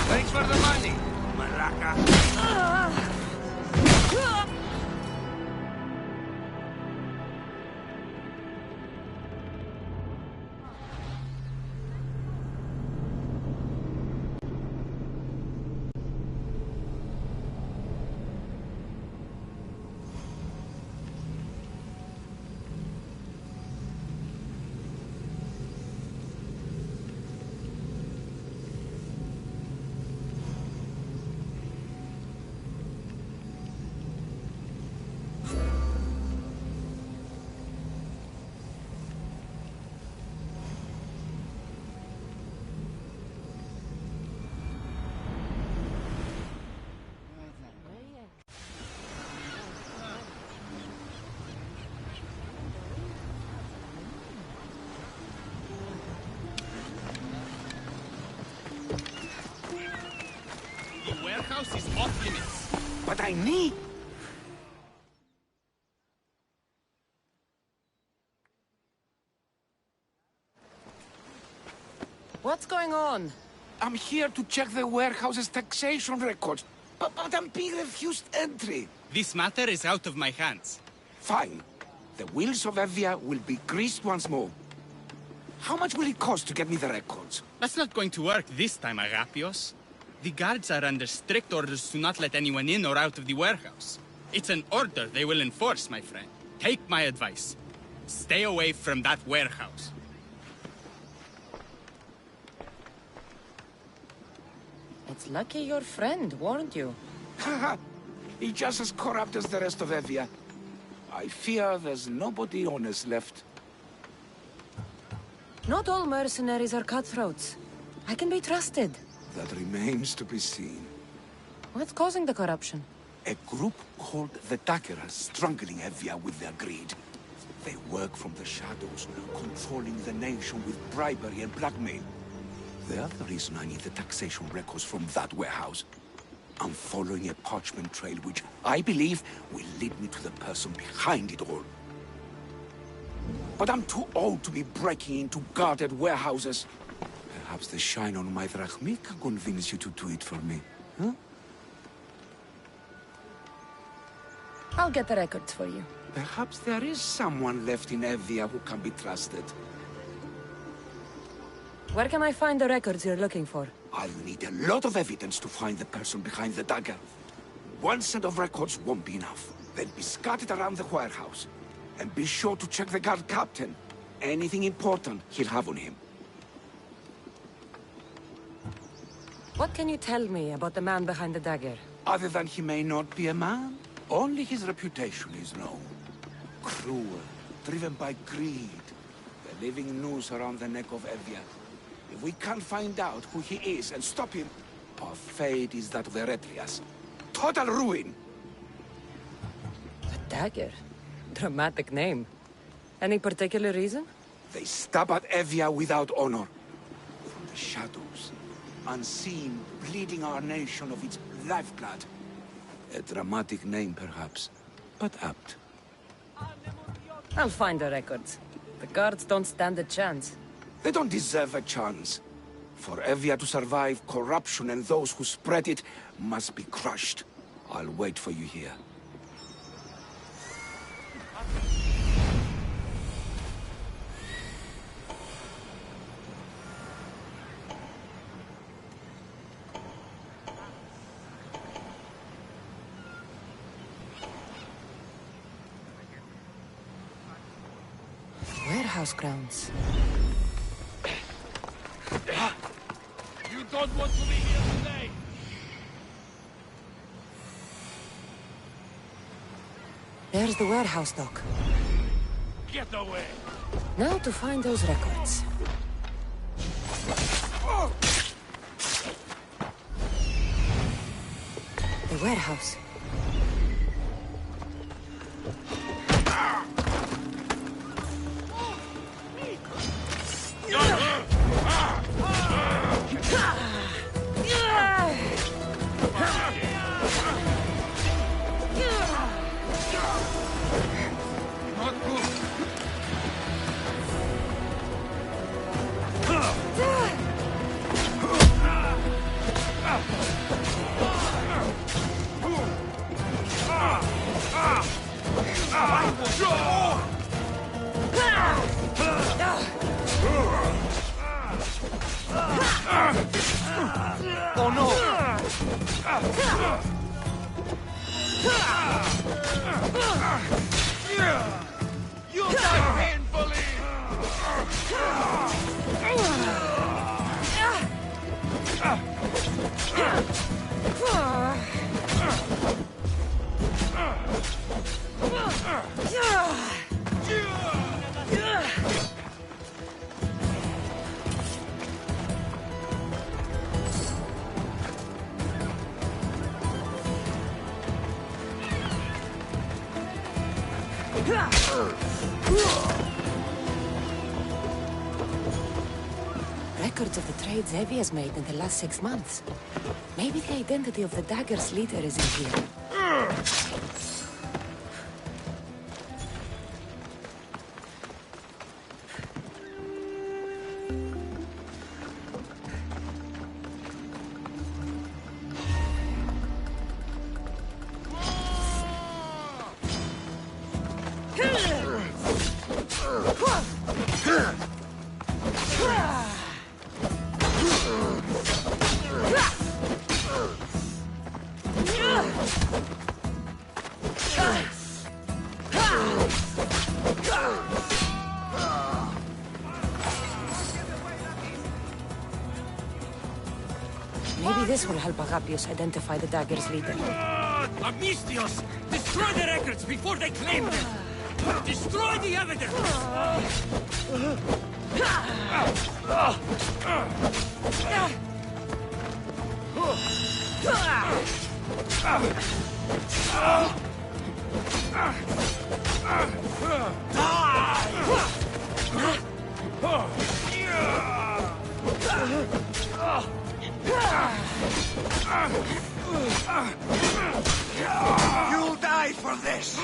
Thanks for the money, Malaca. The warehouse is off limits. But I need... What's going on? I'm here to check the warehouse's taxation records, but I'm being refused entry. This matter is out of my hands. Fine. The wheels of Evia will be greased once more. How much will it cost to get me the records? That's not going to work this time, Agapios. The guards are under strict orders to not let anyone in or out of the warehouse. It's an order they will enforce, my friend. Take my advice. Stay away from that warehouse. It's lucky your friend warned you. Haha! He's just as corrupt as the rest of Evia. I fear there's nobody honest left. Not all mercenaries are cutthroats. I can be trusted. That remains to be seen. What's causing the corruption? A group called the Dagger is strangling Evia with their greed. They work from the shadows, controlling the nation with bribery and blackmail. The other reason I need the taxation records from that warehouse. I'm following a parchment trail which I believe will lead me to the person behind it all. But I'm too old to be breaking into guarded warehouses. Perhaps the shine on my drachmi can convince you to do it for me, huh? I'll get the records for you. Perhaps there is someone left in Evia who can be trusted. Where can I find the records you're looking for? I'll need a lot of evidence to find the person behind the dagger. One set of records won't be enough. They'll be scattered around the warehouse. And be sure to check the guard captain. Anything important he'll have on him. What can you tell me about the man behind the dagger? Other than he may not be a man, only his reputation is known. Cruel, driven by greed. The living noose around the neck of Evia. If we can't find out who he is and stop him, our fate is that of the Eretrias. Total ruin! The dagger? Dramatic name. Any particular reason? They stab at Evia without honor. From the shadows, unseen, bleeding our nation of its lifeblood. A dramatic name, perhaps, but apt. I'll find the records. The guards don't stand a chance. They don't deserve a chance. For Evia to survive, corruption and those who spread it must be crushed. I'll wait for you here. Warehouse grounds. You don't want to be here today! There's the warehouse dock. Get away! Now to find those records. The warehouse. Oh no! You die painfully! Records of the trades Evie has made in the last 6 months. Maybe the identity of the dagger's leader is in here. Maybe this will help Agapios identify the dagger's leader. Amnistios! Destroy the records before they claim them! Destroy the evidence! You'll die for this!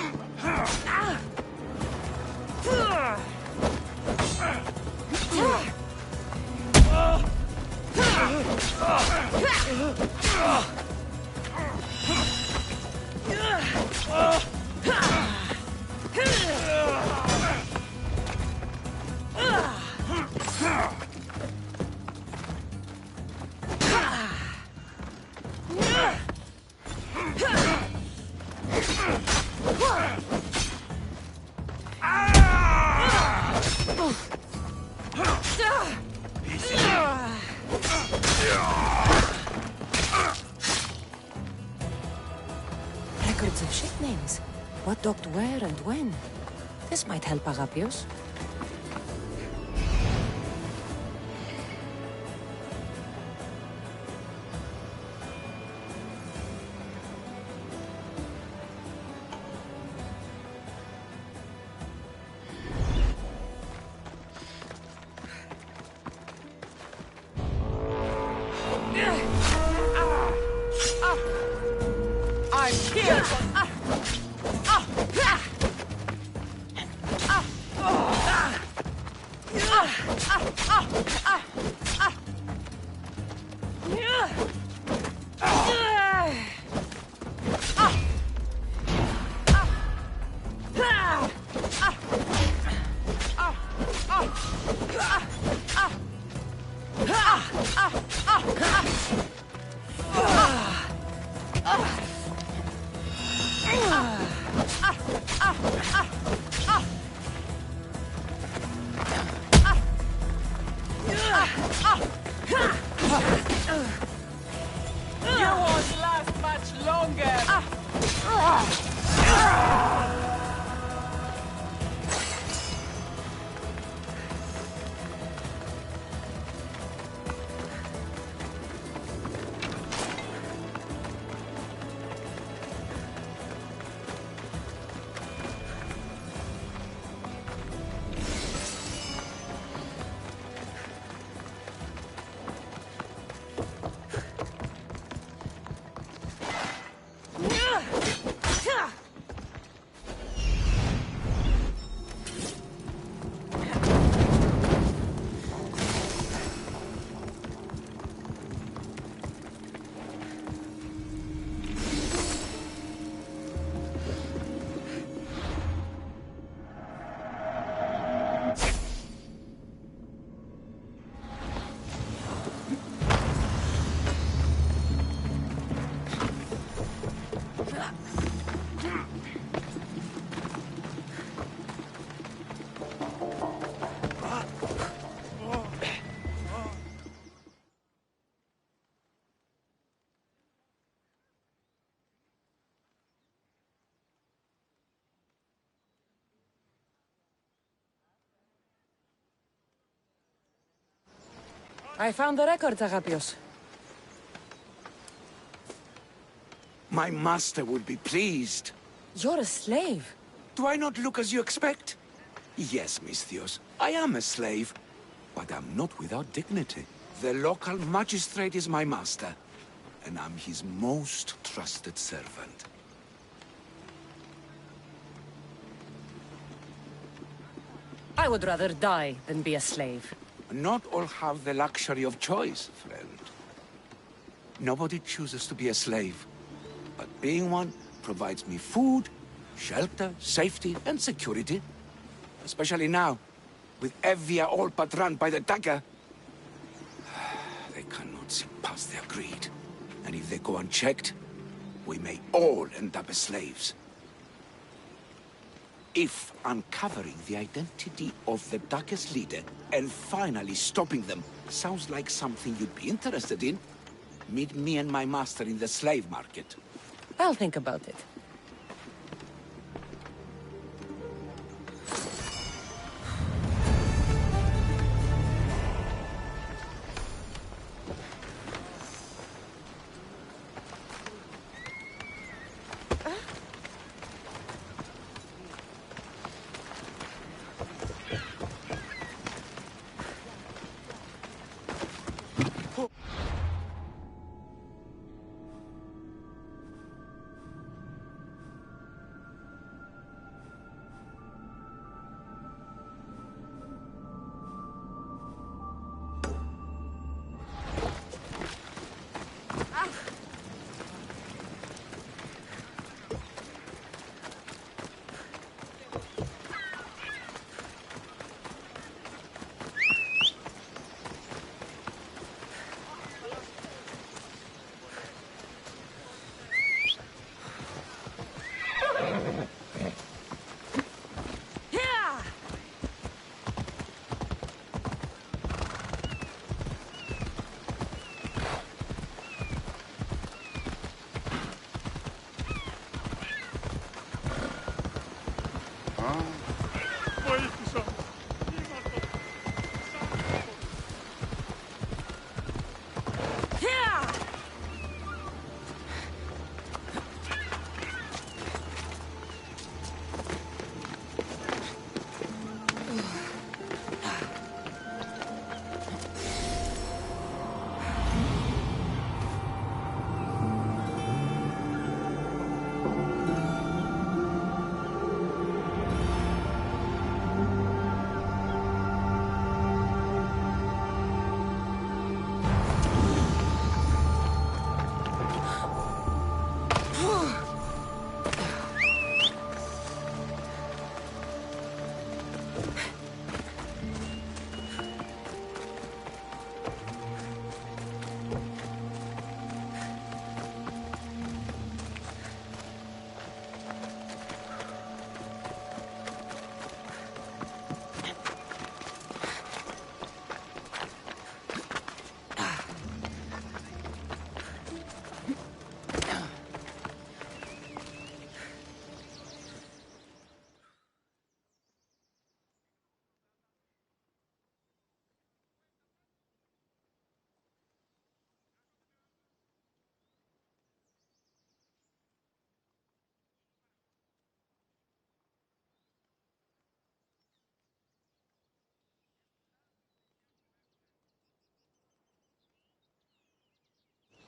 Records of ship names. What docked where and when. This might help Agapios. I'm here for... I found the records, Agapios. My master would be pleased. You're a slave. Do I not look as you expect? Yes, Misthios, I am a slave, but I'm not without dignity. The local magistrate is my master, and I'm his most trusted servant. I would rather die than be a slave. Not all have the luxury of choice, friend. Nobody chooses to be a slave, but being one provides me food, shelter, safety, and security. Especially now, with Evia all but run by the dagger. They cannot see past their greed. And if they go unchecked, we may all end up as slaves. If uncovering the identity of the darkest leader and finally stopping them sounds like something you'd be interested in, meet me and my master in the slave market. I'll think about it.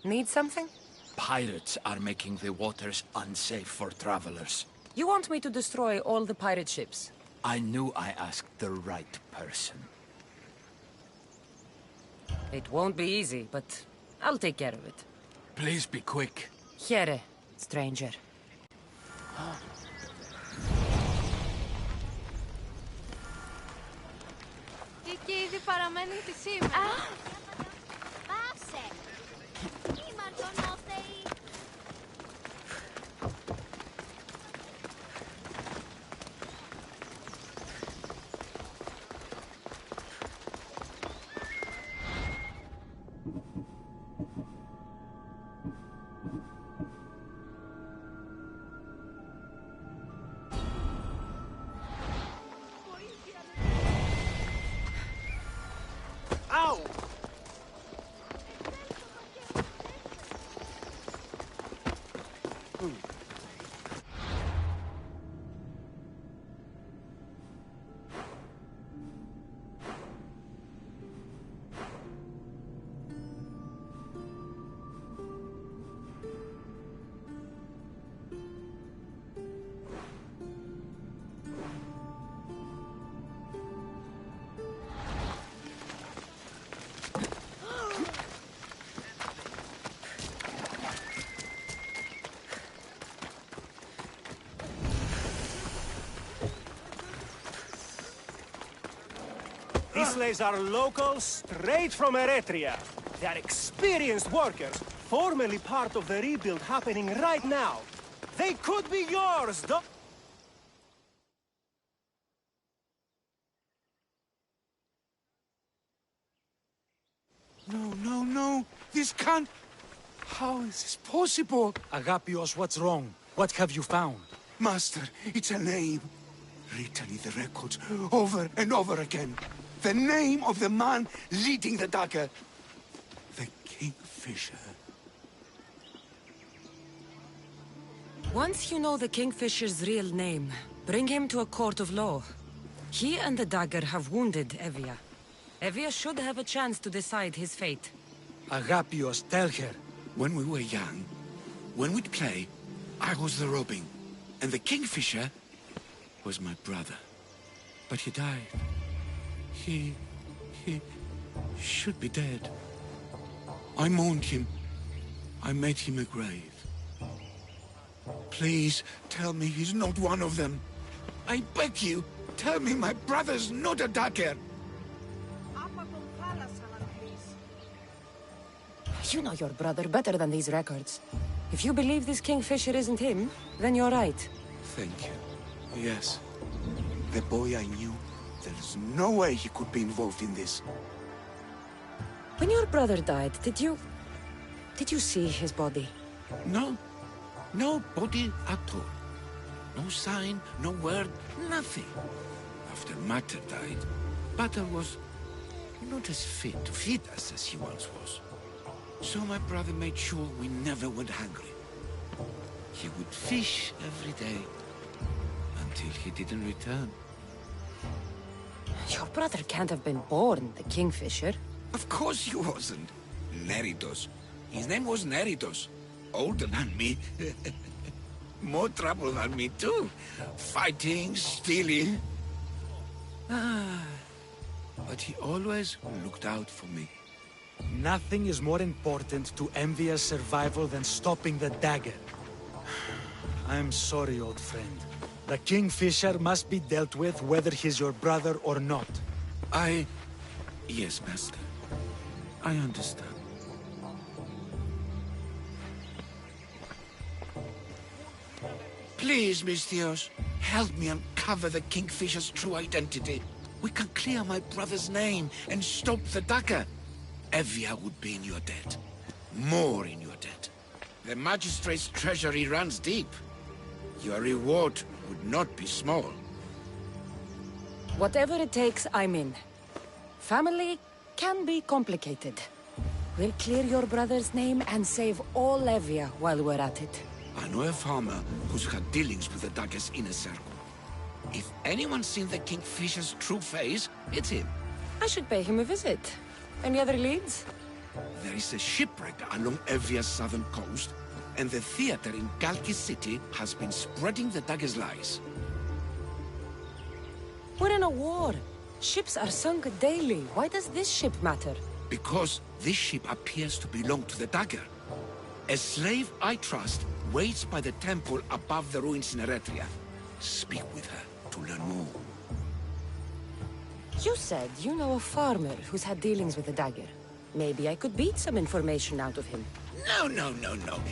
Need something? Pirates are making the waters unsafe for travelers. You want me to destroy all the pirate ships? I knew I asked the right person. It won't be easy, but I'll take care of it. Please be quick. Here, stranger. Και ήδη παραμένουν τη σήμερα. Πάσε! Ήμαρτον όθεοι! Ow! slaves are local, straight from Eretria. They are experienced workers, formerly part of the rebuild happening right now. They could be yours, though. No, no, no. This can't... How is this possible? Agapios, what's wrong? What have you found? Master, it's a name. Written in the records over and over again. The name of the man leading the dagger. The Kingfisher. Once you know the Kingfisher's real name, bring him to a court of law. He and the dagger have wounded Evia. Evia should have a chance to decide his fate. Agapios, tell her. When we were young, when we'd play, I was the robin. And the Kingfisher was my brother. But he died. He should be dead. I mourned him. I made him a grave. Please, tell me he's not one of them. I beg you, tell me my brother's not a dagger. You know your brother better than these records. If you believe this Kingfisher isn't him, then you're right. Thank you. Yes. The boy I knew, there's no way he could be involved in this. When your brother died, did you see his body? No. No body at all. No sign, no word, nothing. After Mater died, Butter was not as fit to feed us as he once was. So my brother made sure we never went hungry. He would fish every day, until he didn't return. Your brother can't have been born the Kingfisher. Of course he wasn't. Neritos. His name was Neritos. Older than me. More trouble than me too. Fighting, stealing. But he always looked out for me. Nothing is more important to Envia's survival than stopping the dagger. I'm sorry, old friend. The Kingfisher must be dealt with whether he's your brother or not. Yes, Master. I understand. Please, Misthios, help me uncover the Kingfisher's true identity. We can clear my brother's name and stop the dagger. Evia would be in your debt. More in your debt. The Magistrate's treasury runs deep. Your reward would not be small. Whatever it takes, I'm in. Family can be complicated. We'll clear your brother's name and save all Evia while we're at it. I know a farmer who's had dealings with the dagger's inner circle. If anyone's seen the Kingfisher's true face, it's him. I should pay him a visit. Any other leads? There is a shipwreck along Evia's southern coast, and the theater in Kalki City has been spreading the dagger's lies. We're in a war. Ships are sunk daily. Why does this ship matter? Because this ship appears to belong to the dagger. A slave I trust waits by the temple above the ruins in Eretria. Speak with her to learn more. You said you know a farmer who's had dealings with the dagger. Maybe I could beat some information out of him. No.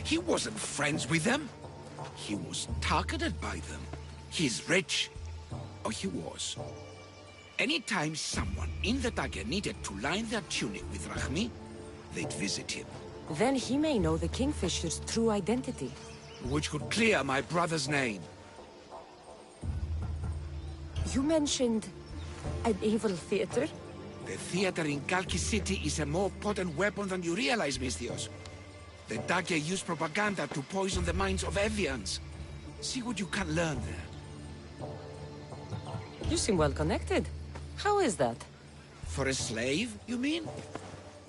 He wasn't friends with them. He was targeted by them. He's rich. Or he was. Anytime someone in the dagger needed to line their tunic with Rahmi, they'd visit him. Then he may know the Kingfisher's true identity. Which could clear my brother's name. You mentioned an evil theater? The theater in Kalki City is a more potent weapon than you realize, Misthios. The dagger used propaganda to poison the minds of Evians. See what you can learn there. You seem well connected. How is that? For a slave, you mean?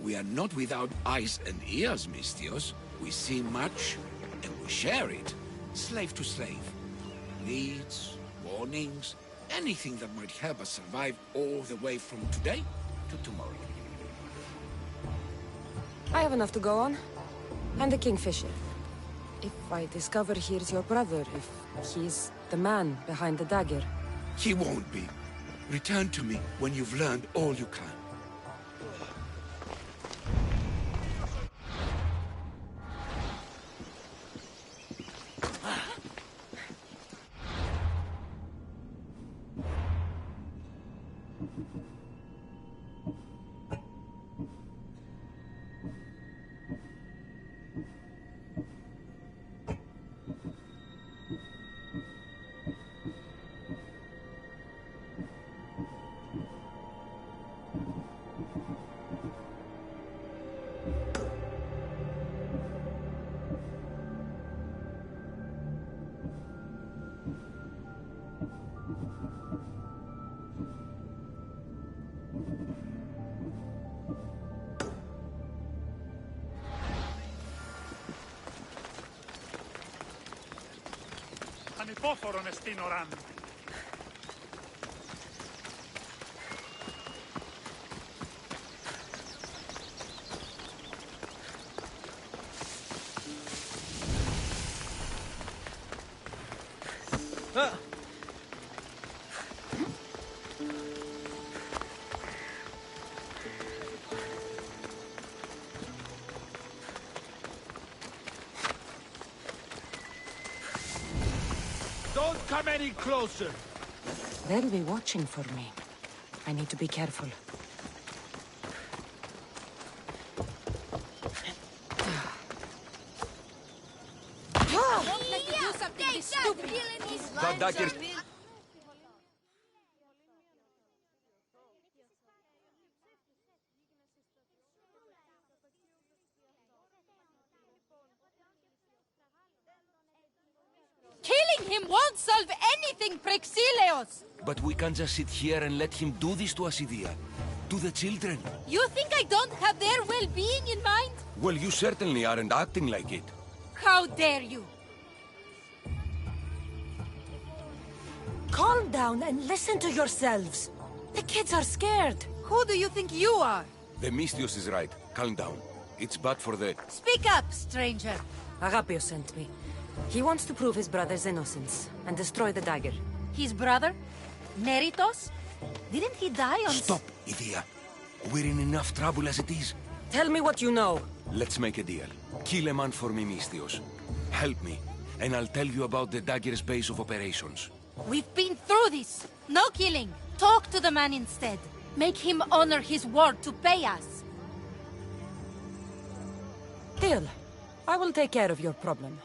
We are not without eyes and ears, Misthios. We see much, and we share it. Slave to slave. Needs, warnings, anything that might help us survive all the way from today to tomorrow. I have enough to go on. And the Kingfisher. If I discover he's your brother, if he's the man behind the dagger. He won't be. Return to me when you've learned all you can. Ανυπόφορον εστίν οράν. Don't come any closer. They'll be watching for me. I need to be careful. Don't let me do something this stupid. That dagger... Killing him won't solve anything, Prexileos! But we can't just sit here and let him do this to us, Idia. To the children. You think I don't have their well-being in mind? Well, you certainly aren't acting like it. How dare you? Calm down and listen to yourselves. The kids are scared. Who do you think you are? The Mystios is right. Calm down. It's bad for the... Speak up, stranger. Agapios sent me. He wants to prove his brother's innocence and destroy the dagger. His brother? Neritos? Didn't he die on... Stop, Idia. We're in enough trouble as it is. Tell me what you know. Let's make a deal. Kill a man for me, Mystios. Help me, and I'll tell you about the dagger's base of operations. We've been through this. No killing. Talk to the man instead. Make him honor his word to pay us. Deal. I will take care of your problem.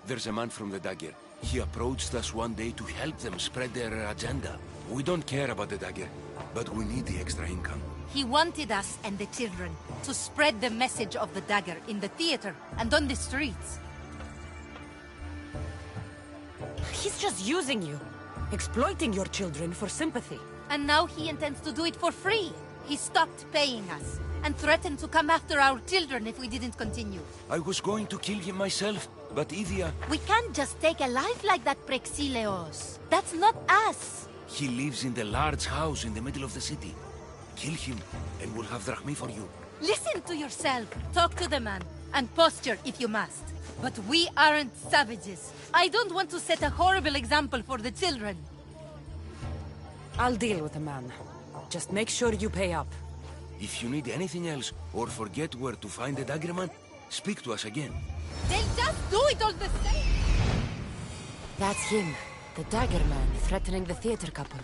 There's a man from the dagger. He approached us one day to help them spread their agenda. We don't care about the dagger, but we need the extra income. He wanted us and the children to spread the message of the dagger in the theater and on the streets. He's just using you. Exploiting your children for sympathy. And now he intends to do it for free. He stopped paying us and threatened to come after our children if we didn't continue. I was going to kill him myself, but Idia... We can't just take a life like that, Prexileos. That's not us. He lives in the large house in the middle of the city. Kill him, and we'll have drachmi for you. Listen to yourself. Talk to the man, and posture if you must. But we aren't savages. I don't want to set a horrible example for the children. I'll deal with the man. Just make sure you pay up. If you need anything else, or forget where to find the daggerman, speak to us again. They'll just do it all the same. That's him, the dagger man threatening the theater couple.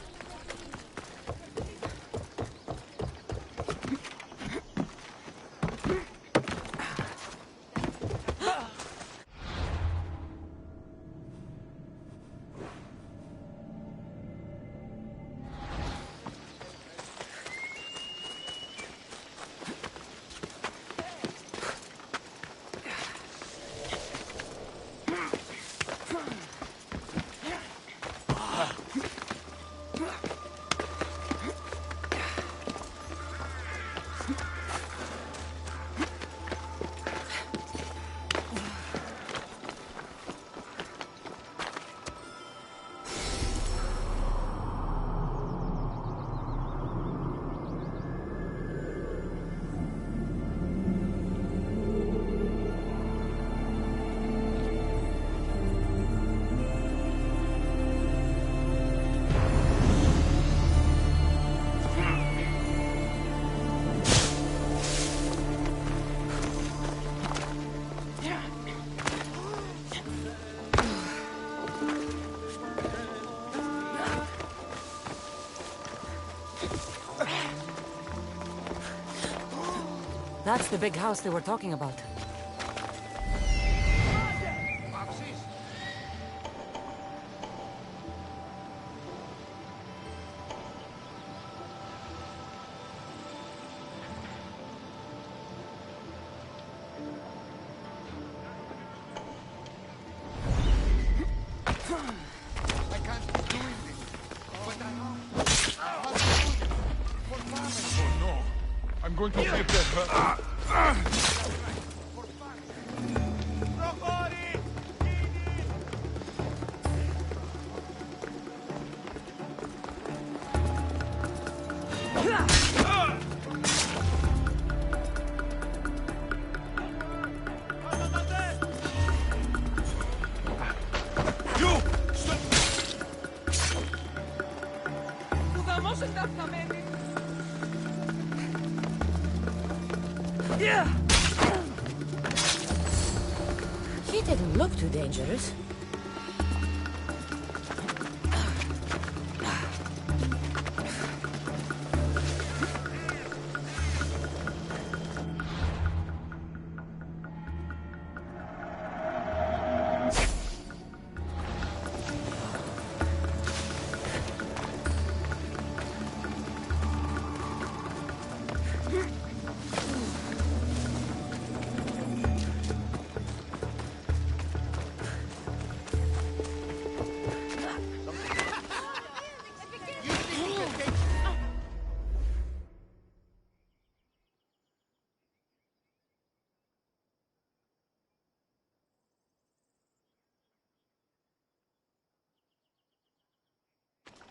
That's the big house they were talking about. I'm going to flip them. He didn't look too dangerous.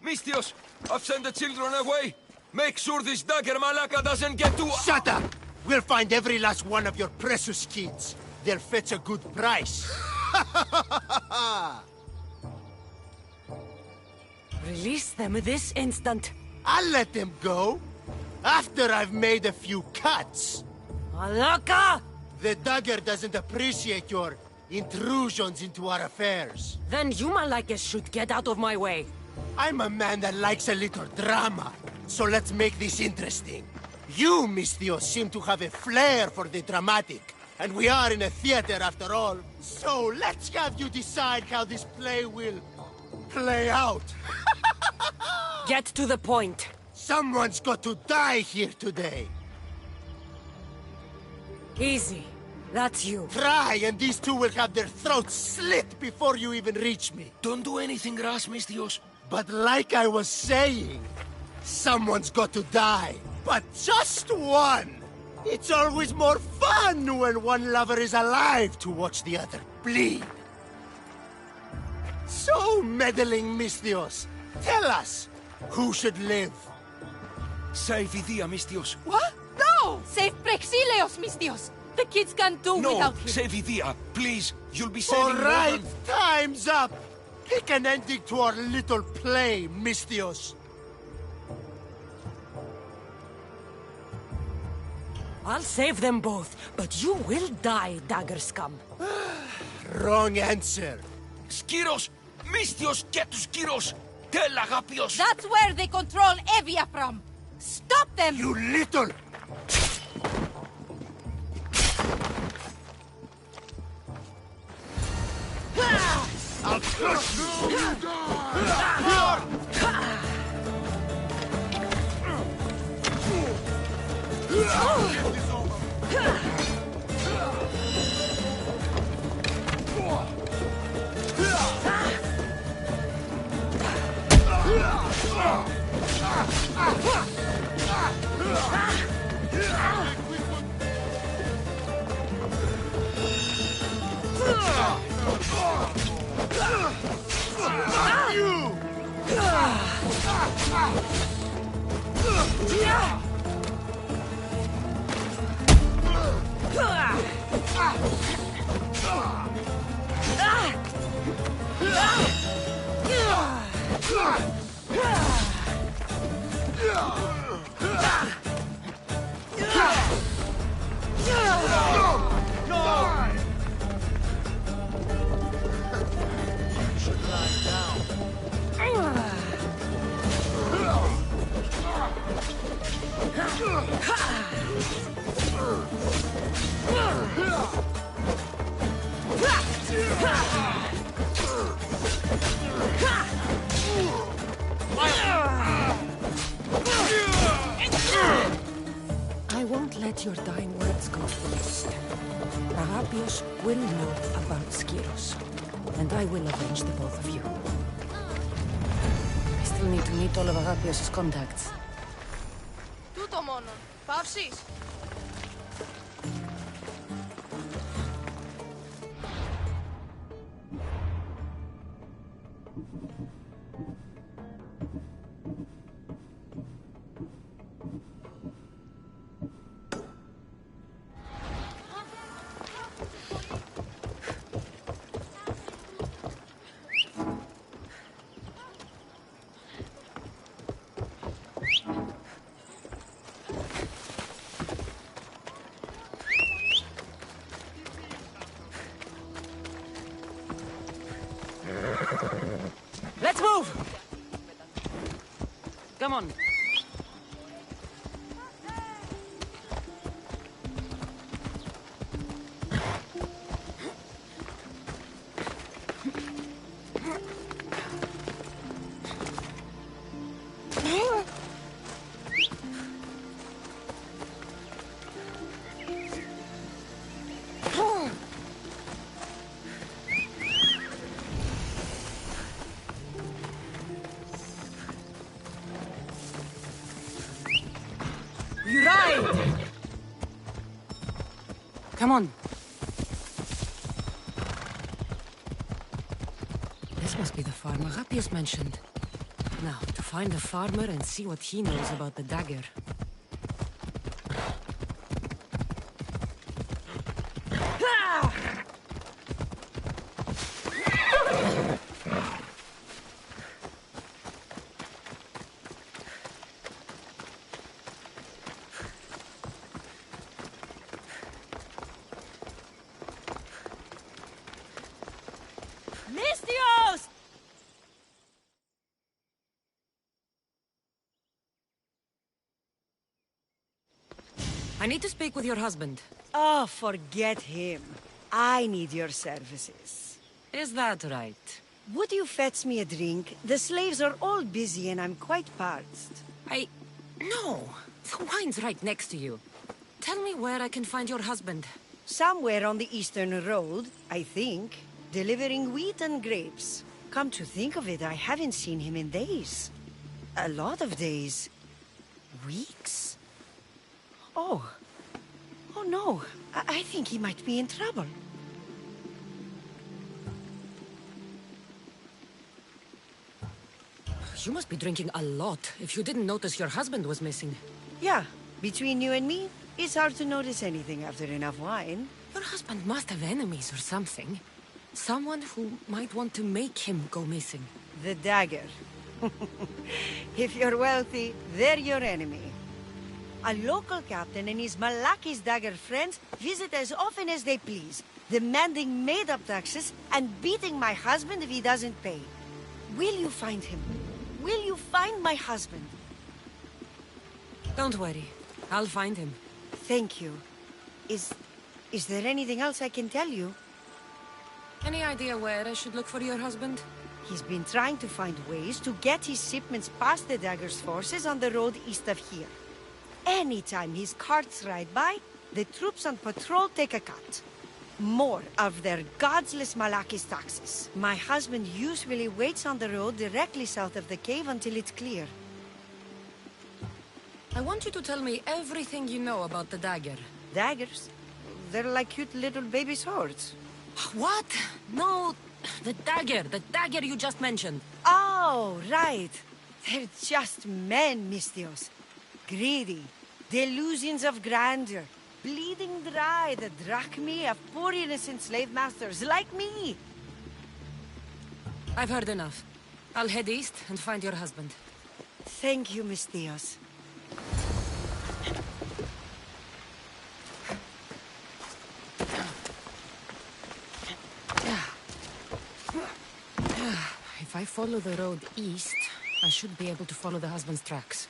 Mistios, I've sent the children away. Make sure this dagger Malaka doesn't get to— Shut up! We'll find every last one of your precious kids. They'll fetch a good price. Release them this instant. I'll let them go. After I've made a few cuts. Malaka! The dagger doesn't appreciate your intrusions into our affairs. Then you Malakas should get out of my way. I'm a man that likes a little drama, so let's make this interesting. You, Mistios, seem to have a flair for the dramatic, and we are in a theater after all. So let's have you decide how this play will play out. Get to the point. Someone's got to die here today. Easy. That's you. Try, and these two will have their throats slit before you even reach me. Don't do anything rash, Mistios. But like I was saying, someone's got to die. But just one! It's always more fun when one lover is alive to watch the other bleed. So, meddling Mistios, tell us, who should live? Save Idia, Mistios. What? No! Save Prexileos, Mistios! The kids can't do No, without him. save Idia, please. You'll be saving All more right, than— time's up! Pick an ending to our little play, Mistios. I'll save them both, but you will die, dagger scum. Wrong answer. Skiros! Mistios, get to Skiros! Tell Agapios! That's where they control Evia from. Stop them! You little... I'll crush you! I won't let your dying words go to waste. Agapios will know about Skiros, and I will avenge the both of you. I still need to meet all of Agapios' contacts. Τούτο μόνον. Παύσεις. Let's move! Come on. You ride! Come on. This must be the farm Agapios mentioned. Now, to find the farmer and see what he knows about the dagger. Mistios! I need to speak with your husband. Oh, forget him. I need your services. Is that right? Would you fetch me a drink? The slaves are all busy and I'm quite parched. No. The wine's right next to you. Tell me where I can find your husband. Somewhere on the Eastern Road, I think. Delivering wheat and grapes. Come to think of it, I haven't seen him in days. A lot of days. Weeks? Oh. Oh no. I think he might be in trouble. You must be drinking a lot if you didn't notice your husband was missing. Yeah, between you and me, it's hard to notice anything after enough wine. Your husband must have enemies or something. Someone who might want to make him go missing. The dagger. If you're wealthy, they're your enemy. A local captain and his Malaki's dagger friends visit as often as they please, demanding made-up taxes and beating my husband if he doesn't pay. Will you find him? Will you find my husband? Don't worry. I'll find him. Thank you. Is there anything else I can tell you? Any idea where I should look for your husband? He's been trying to find ways to get his shipments past the dagger's forces on the road east of here. Anytime his carts ride by, the troops on patrol take a cut. More of their godless Malaki's taxes. My husband usually waits on the road directly south of the cave until it's clear. I want you to tell me everything you know about the dagger. Daggers? They're like cute little baby swords. What? No, the dagger you just mentioned. Oh, right. They're just men, Mistios. Greedy, delusions of grandeur, bleeding dry the drachmae of poor innocent slave masters like me. I've heard enough. I'll head east and find your husband. Thank you, Mistios. If I follow the road east, I should be able to follow the husband's tracks.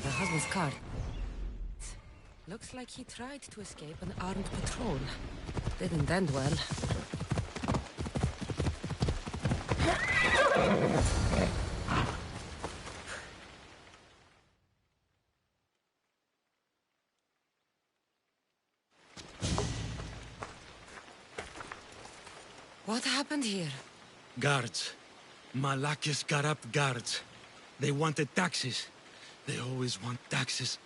The husband's car. Looks like he tried to escape an armed patrol. Didn't end well. What happened here? Guards. Malakis corrupt guards. They wanted taxes. They always want taxes.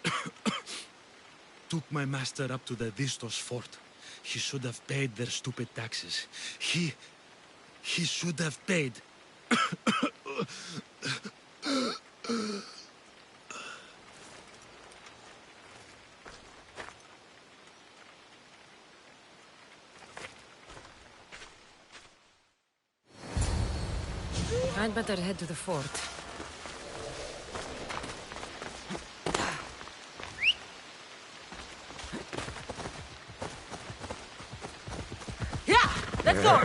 Took my master up to the Vistos fort. He should have paid their stupid taxes. He should have paid. I'd better head to the fort. Yeah! Let's go!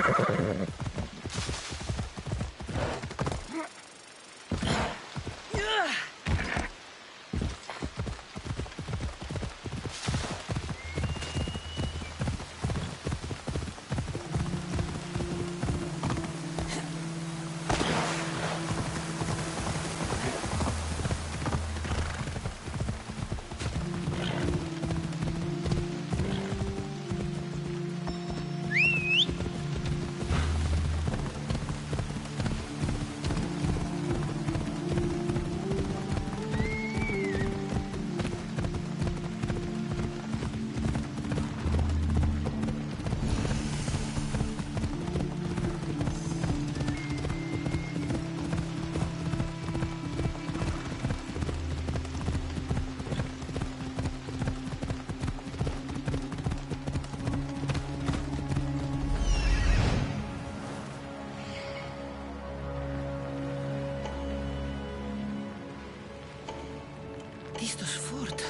Vistos fort.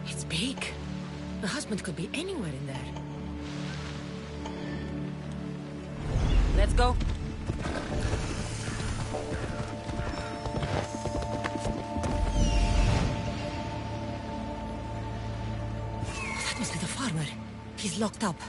It's big. The husband could be anywhere in there. Let's go. That must be the farmer. He's locked up.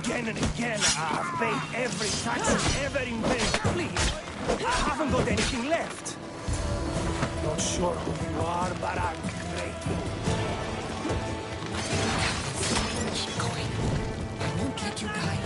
Again and again, I've paid every tax I've ever invented. Please, I haven't got anything left. Not sure who you are, but I'm grateful. can't let you die.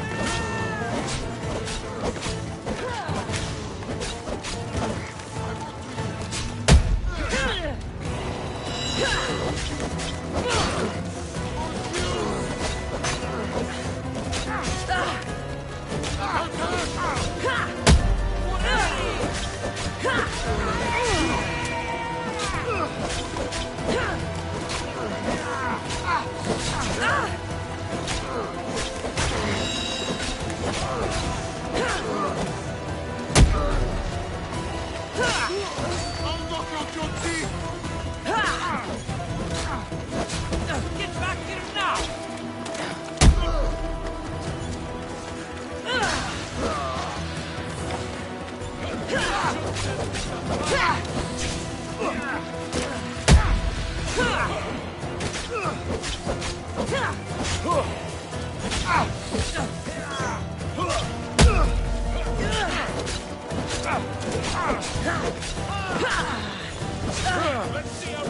Get back here now! Let's see how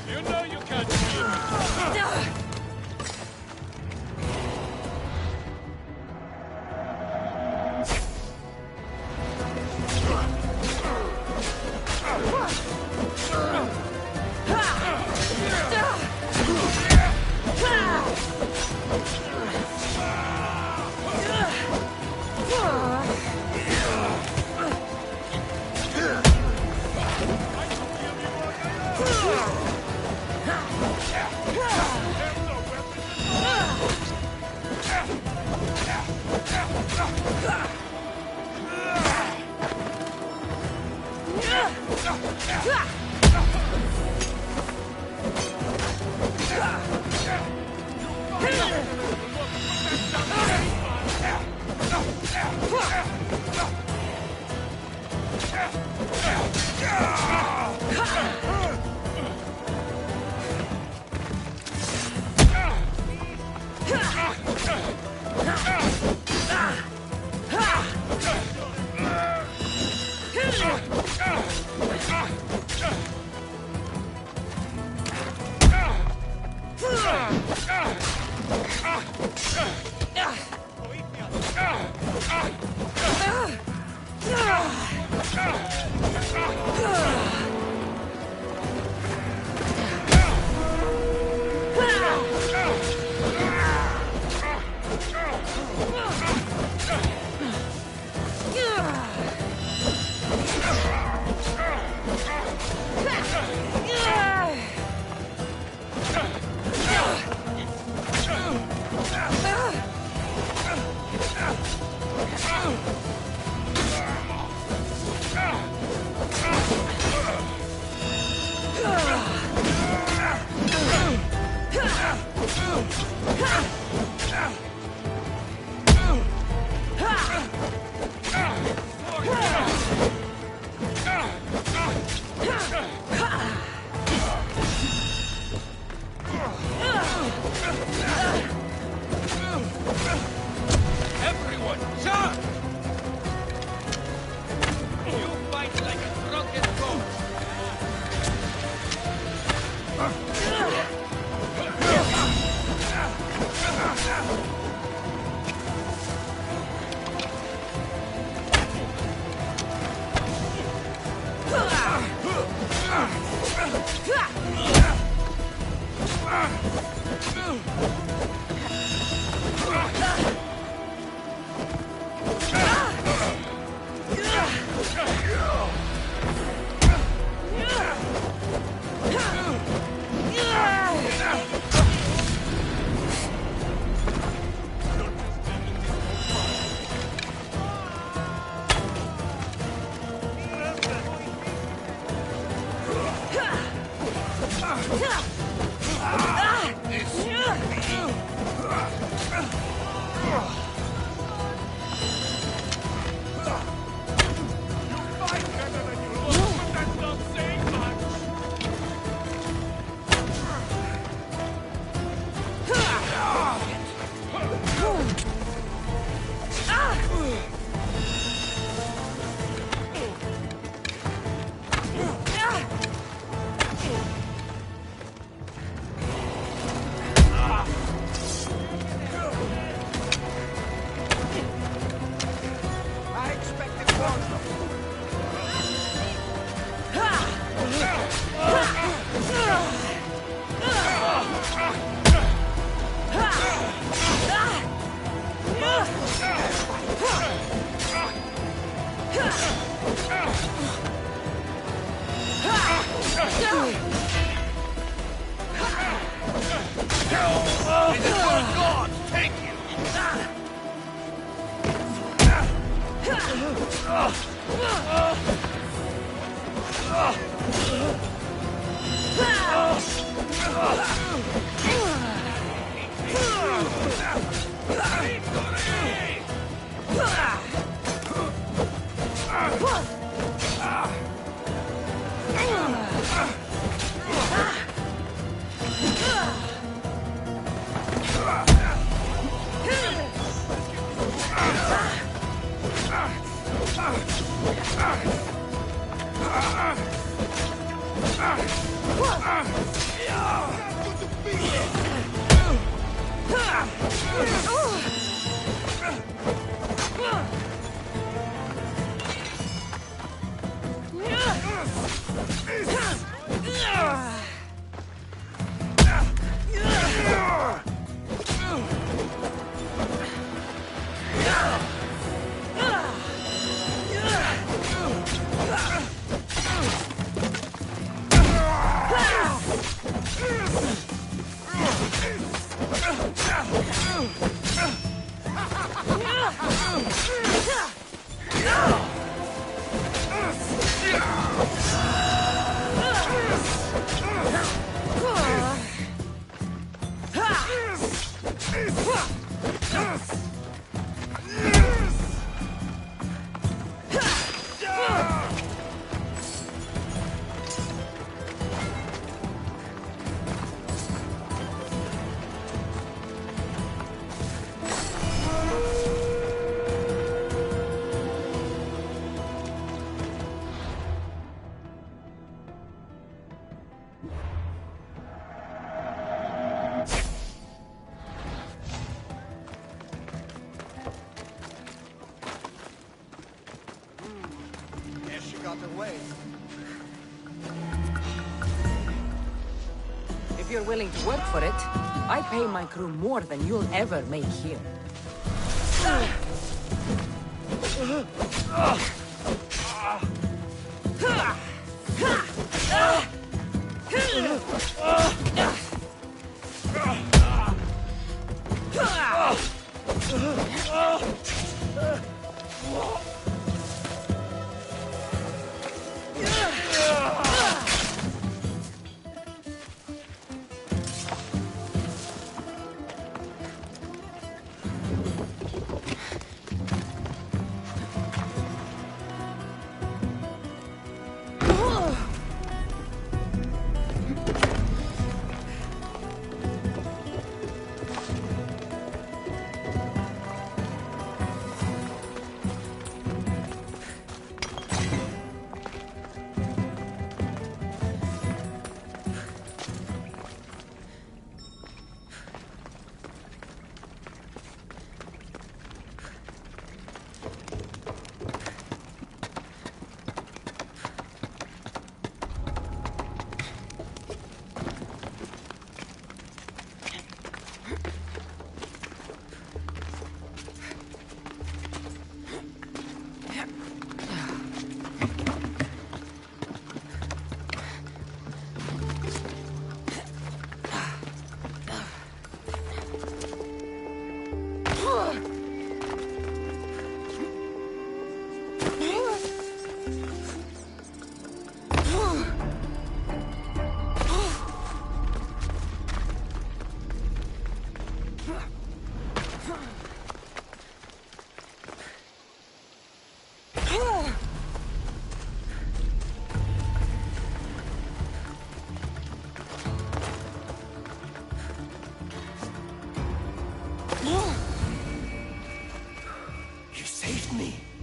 you know you can't kill me. Everyone, charge! You fight like a drunken goat. If you're willing to work for it, I pay my crew more than you'll ever make here.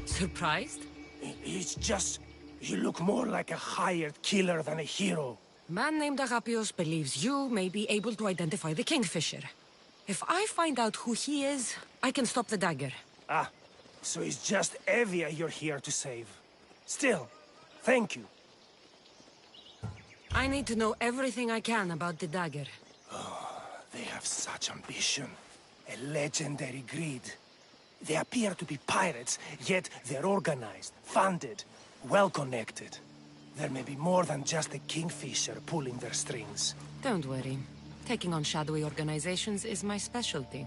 Surprised? It's just... you look more like a hired killer than a hero. Man named Agapios believes you may be able to identify the Kingfisher. If I find out who he is, I can stop the dagger. Ah, so it's just Evia you're here to save. Still, thank you. I need to know everything I can about the dagger. Oh, they have such ambition. A legendary greed. They appear to be pirates, yet they're organized, funded, well-connected. There may be more than just the Kingfisher pulling their strings. Don't worry. Taking on shadowy organizations is my specialty.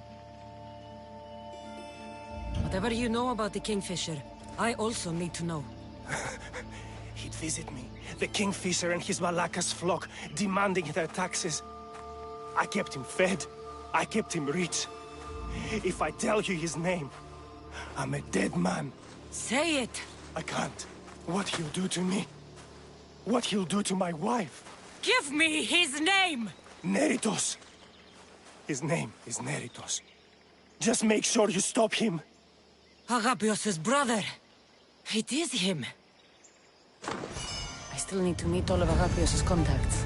Whatever you know about the Kingfisher, I also need to know. He'd visit me, the Kingfisher and his Malaka's flock, demanding their taxes. I kept him fed. I kept him rich. If I tell you his name, I'm a dead man. Say it! I can't. What he'll do to me. What he'll do to my wife. Give me his name! Neritos. His name is Neritos. Just make sure you stop him. Agapios' brother. It is him. I still need to meet all of Agapios' contacts.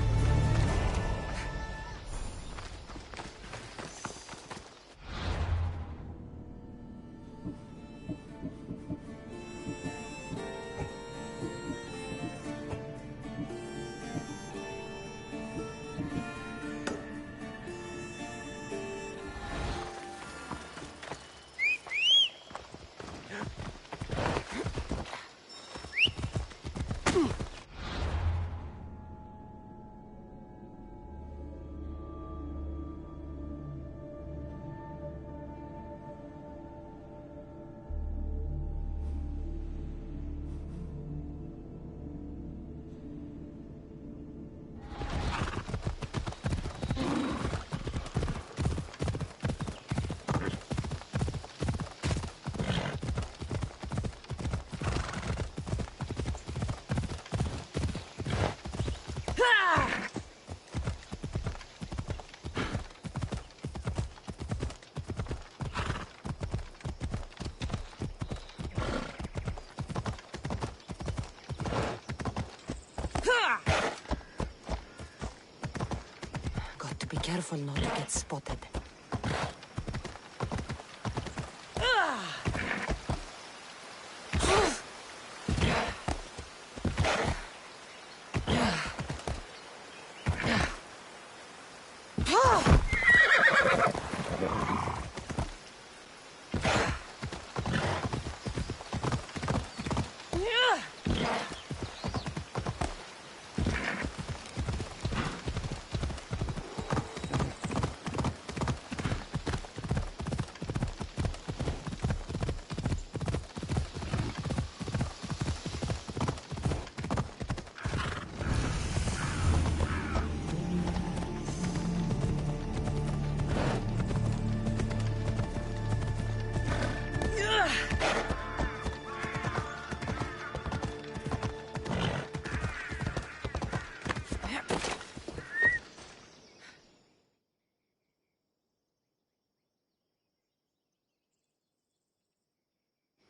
Got to be careful not to get spotted.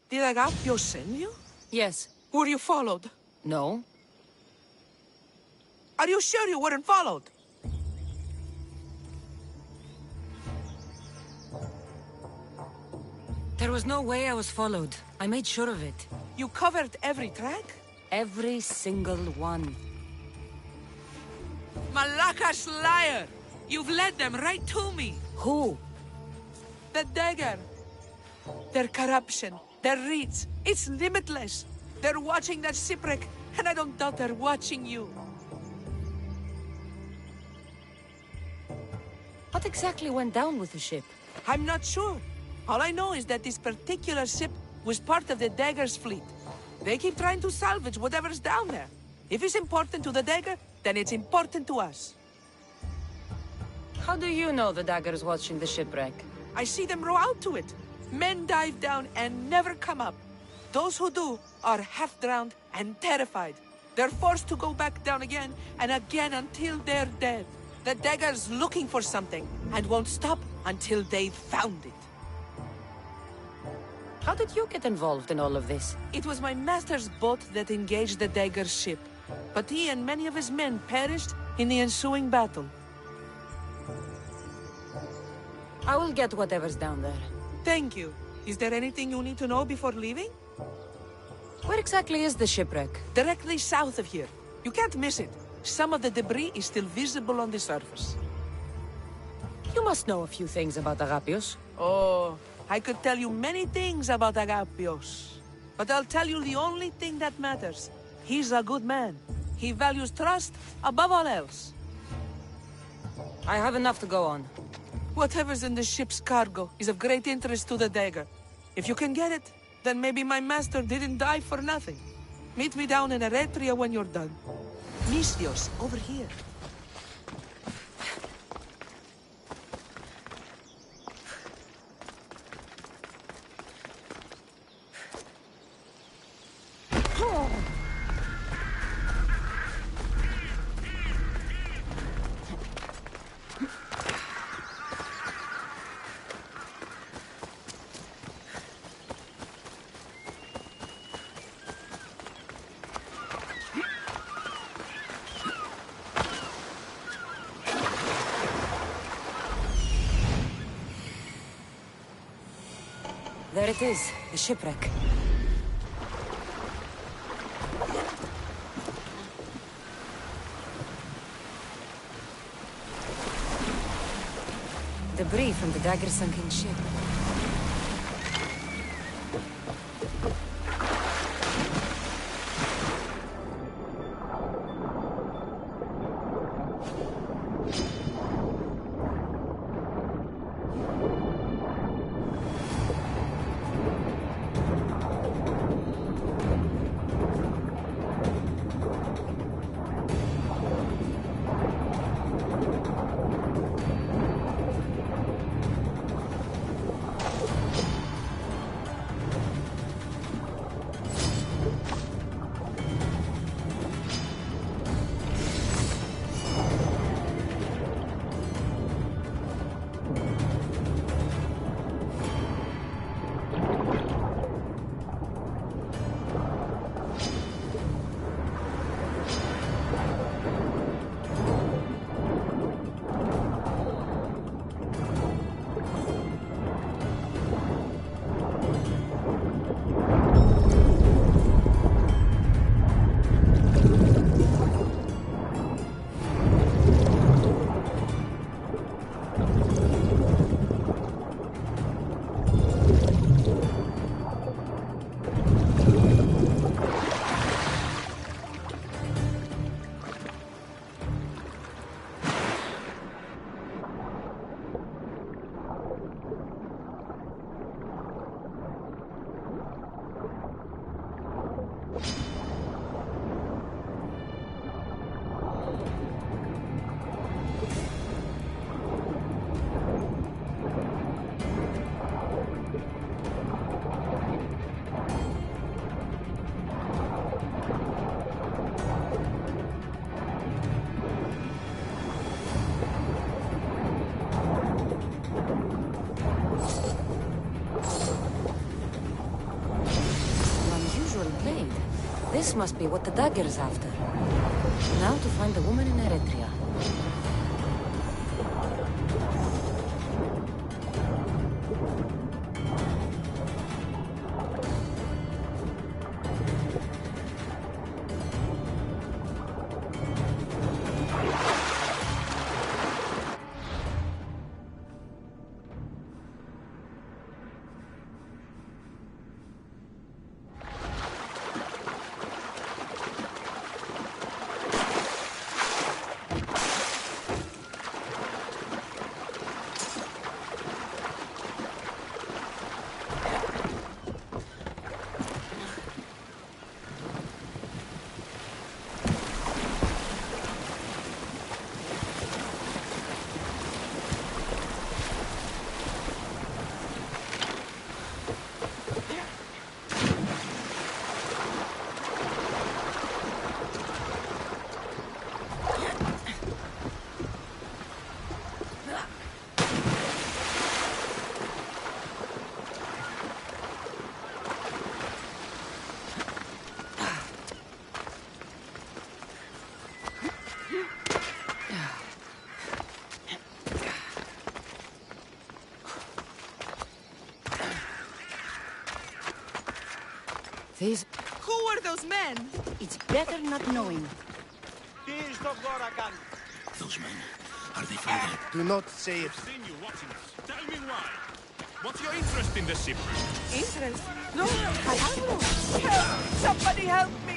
Did Agapios send you? Yes. Were you followed? No. Are you sure you weren't followed? There was no way I was followed. I made sure of it. You covered every track? Every single one. Malaka's liar! You've led them right to me! Who? The dagger! Their corruption, their reach, it's limitless! They're watching that shipwreck, and I don't doubt they're watching you. What exactly went down with the ship? I'm not sure. All I know is that this particular ship was part of the Dagger's fleet. They keep trying to salvage whatever's down there. If it's important to the Dagger, then it's important to us. How do you know the Dagger's watching the shipwreck? I see them row out to it. Men dive down and never come up. Those who do are half-drowned and terrified. They're forced to go back down again and again until they're dead. The Dagger's looking for something and won't stop until they've found it. How did you get involved in all of this? It was my master's boat that engaged the Dagger's ship, but he and many of his men perished in the ensuing battle. I will get whatever's down there. Thank you. Is there anything you need to know before leaving? Where exactly is the shipwreck? Directly south of here. You can't miss it. Some of the debris is still visible on the surface. You must know a few things about Agapios. Oh, I could tell you many things about Agapios. But I'll tell you the only thing that matters. He's a good man. He values trust above all else. I have enough to go on. Whatever's in the ship's cargo is of great interest to the Dagger. If you can get it, Then maybe my master didn't die for nothing. Meet me down in Eretria when you're done. Misthios, over here. There it is, the shipwreck. Debris from the dagger-sunken ship. This must be what the dagger's after. Now to find the woman in Eretria. These... Who were those men? It's better not knowing. Those men, are they from the... Do not say it. I've seen you watching us. Tell me why. What's your interest in the shipwreck? Interest? No, I have no. Help! Somebody help me!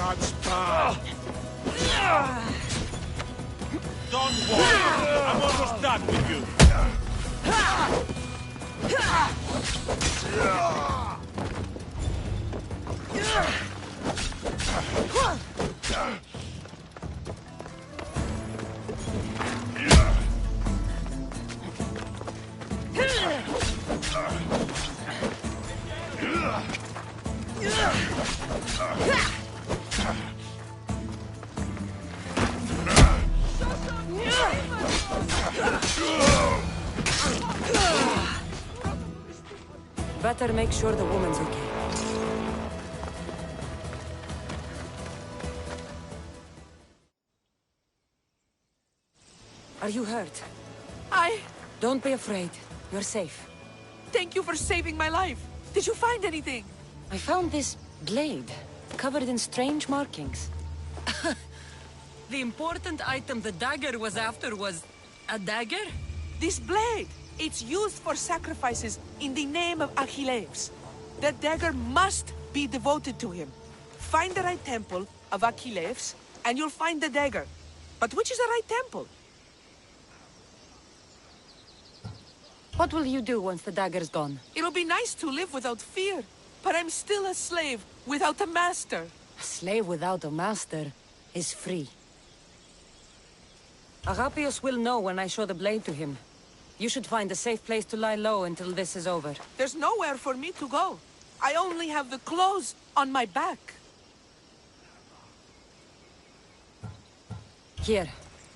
God's power. Don't worry. I'm almost done with you. Better make sure the woman's okay. Are you hurt? Don't be afraid. You're safe. Thank you for saving my life. Did you find anything? I found this blade, covered in strange markings. The important item the dagger was after was... a dagger? This blade! It's used for sacrifices in the name of Achilles. That dagger must be devoted to him. Find the right temple of Achilles, and you'll find the dagger. But which is the right temple? What will you do once the dagger's gone? It'll be nice to live without fear, but I'm still a slave without a master. A slave without a master is free. Agapios will know when I show the blade to him. You should find a safe place to lie low until this is over. There's nowhere for me to go. I only have the clothes on my back. Here,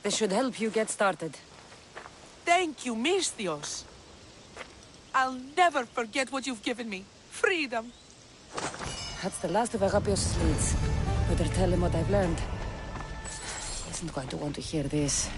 this should help you get started. Thank you, Misthios. I'll never forget what you've given me. Freedom. That's the last of Agapios' leads. Better tell him what I've learned. He isn't going to want to hear this.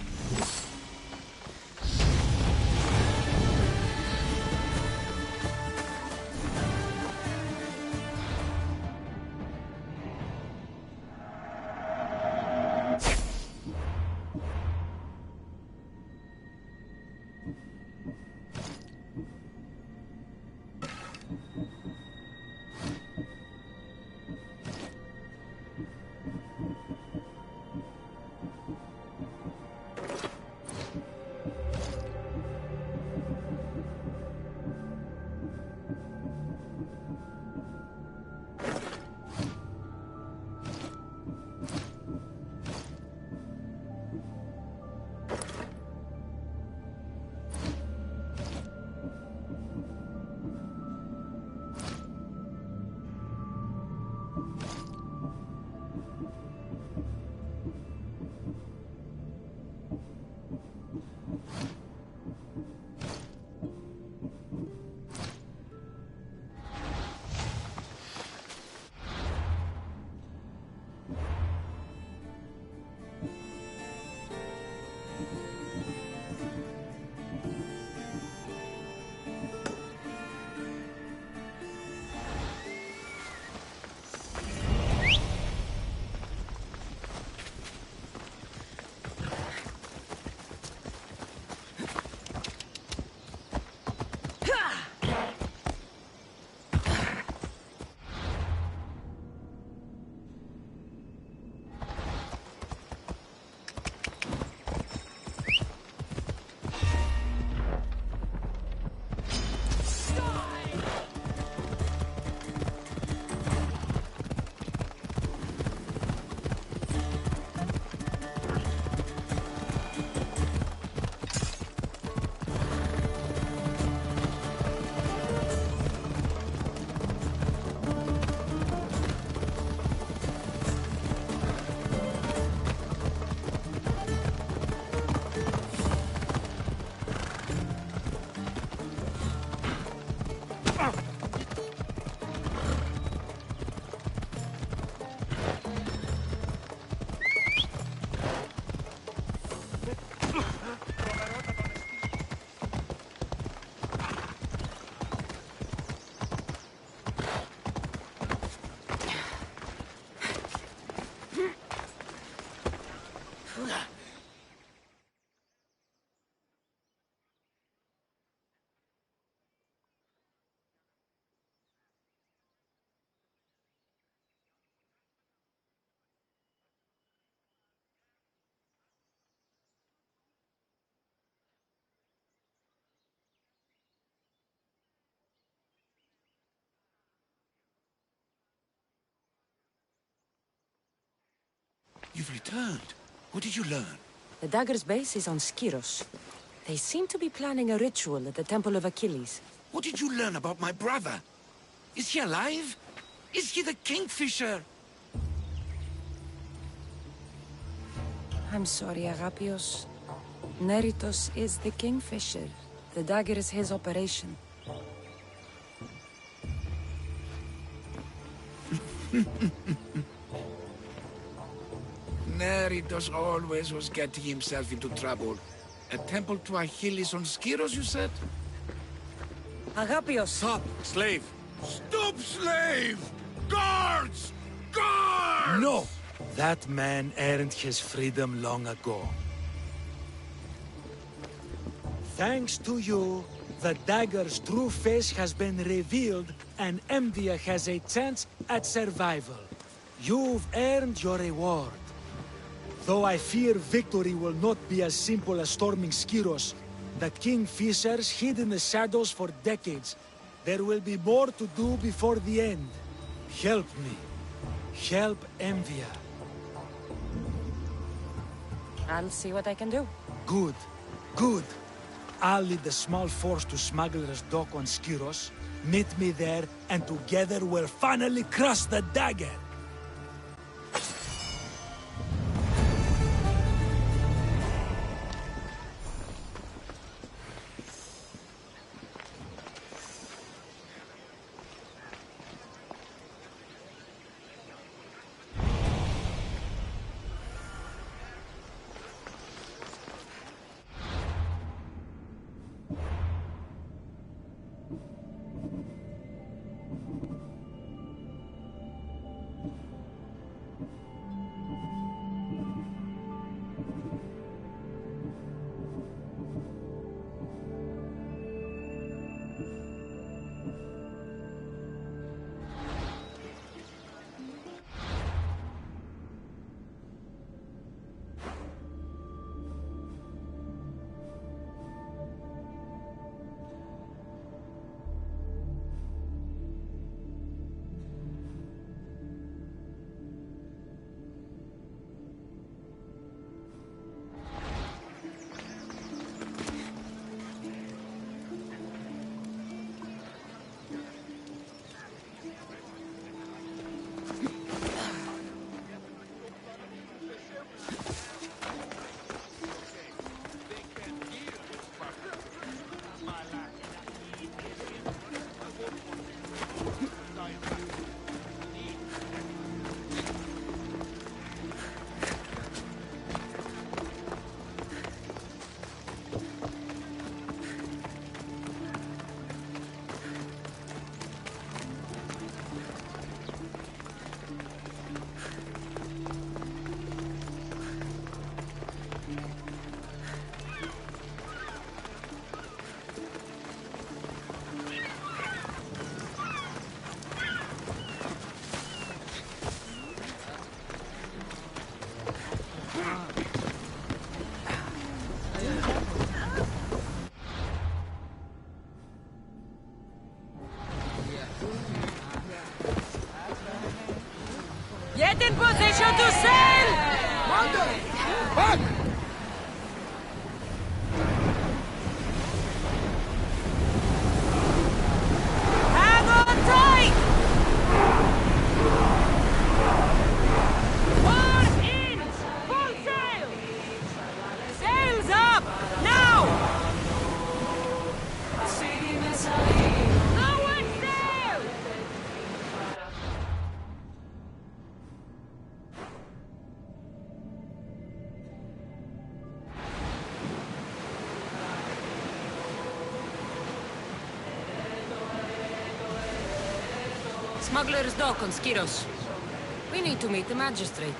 You've returned. What did you learn? The dagger's base is on Skiros. They seem to be planning a ritual at the Temple of Achilles. What did you learn about my brother? Is he alive? Is he the Kingfisher? I'm sorry, Agapios. Neritos is the Kingfisher. The dagger is his operation. Neritos always was getting himself into trouble. A temple to Achilles on Skiros, you said? Agapios! Stop, slave! Stop, slave! Guards! Guards! No! That man earned his freedom long ago. Thanks to you, the dagger's true face has been revealed, and Emdia has a chance at survival. You've earned your reward. Though I fear victory will not be as simple as storming Skiros, the Kingfishers hid in the shadows for decades. There will be more to do before the end. Help me. Help Emdia. I'll see what I can do. Good. Good. I'll lead a small force to Smuggler's Dock on Skiros. Meet me there, and together we'll finally crush the dagger! Get in position to sail! Back! Hang on tight! Port in! Full sail! Sails up! Now! Lower sail! Smuggler's Dock on Skiros. We need to meet the magistrate.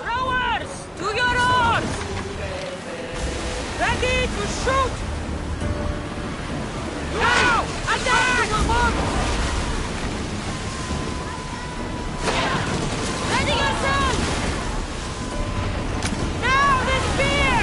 Rowers! To your oars! Ready to shoot! Now! Attack! Ready yourself! Now the spear!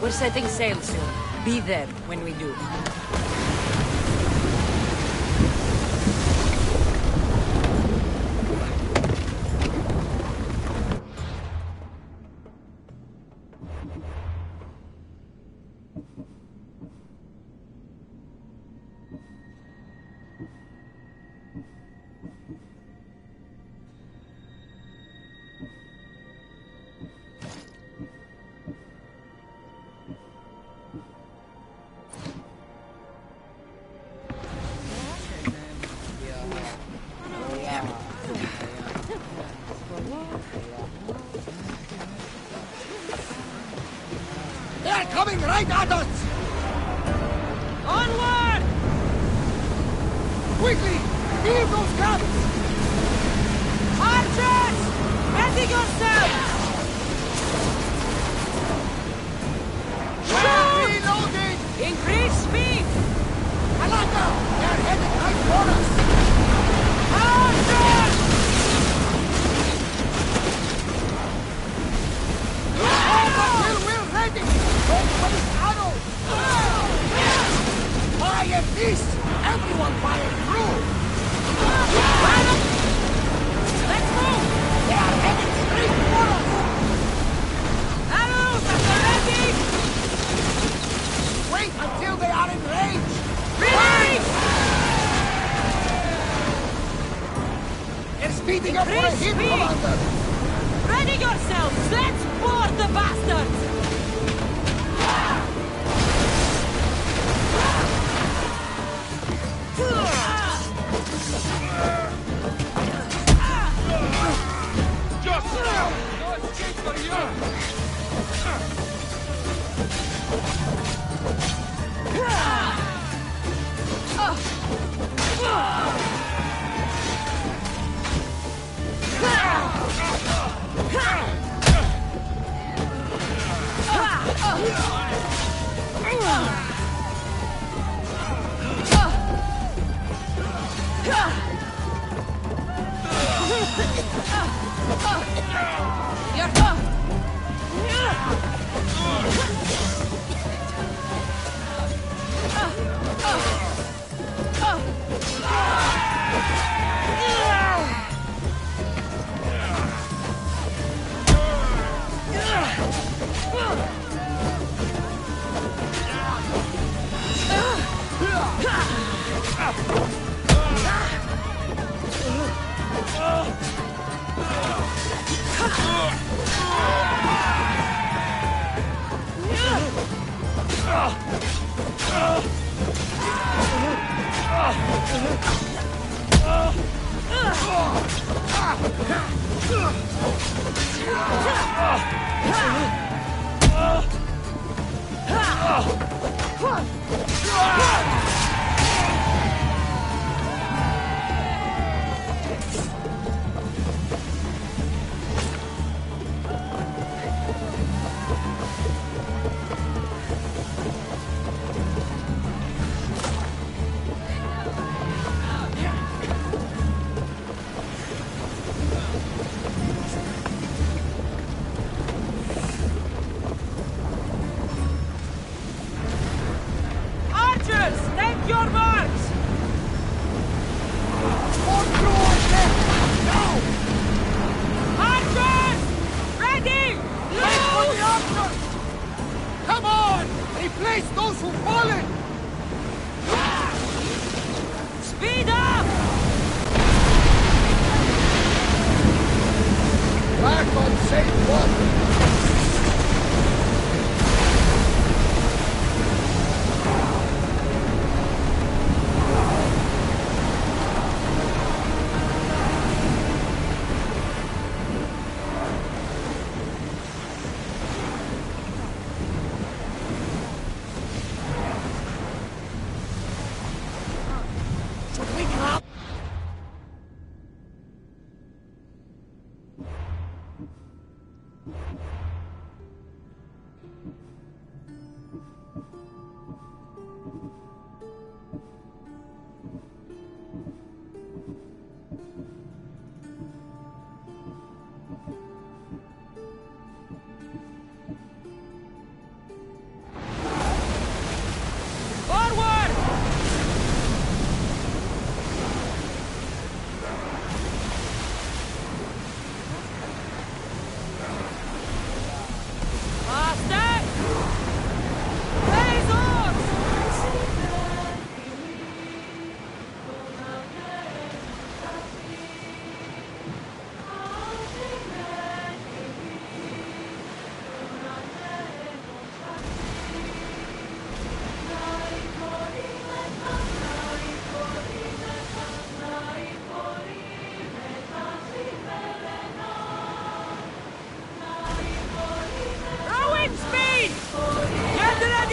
We're setting sail soon. Be there when we do. They're coming right at us! Onward! Quickly! Leave those guns! Archers! Ready yourselves! Reloading! Increase speed! Alaka! They're heading right for us! Archers! Until we're ready! Don't waste arrows! Fire this! Everyone fire through! Let's move! They are heading straight for us! Arrows at the ready! Wait until they are in range! Ready! They're speeding up for a hit, Commander! Ready yourselves! Let's board the bastards!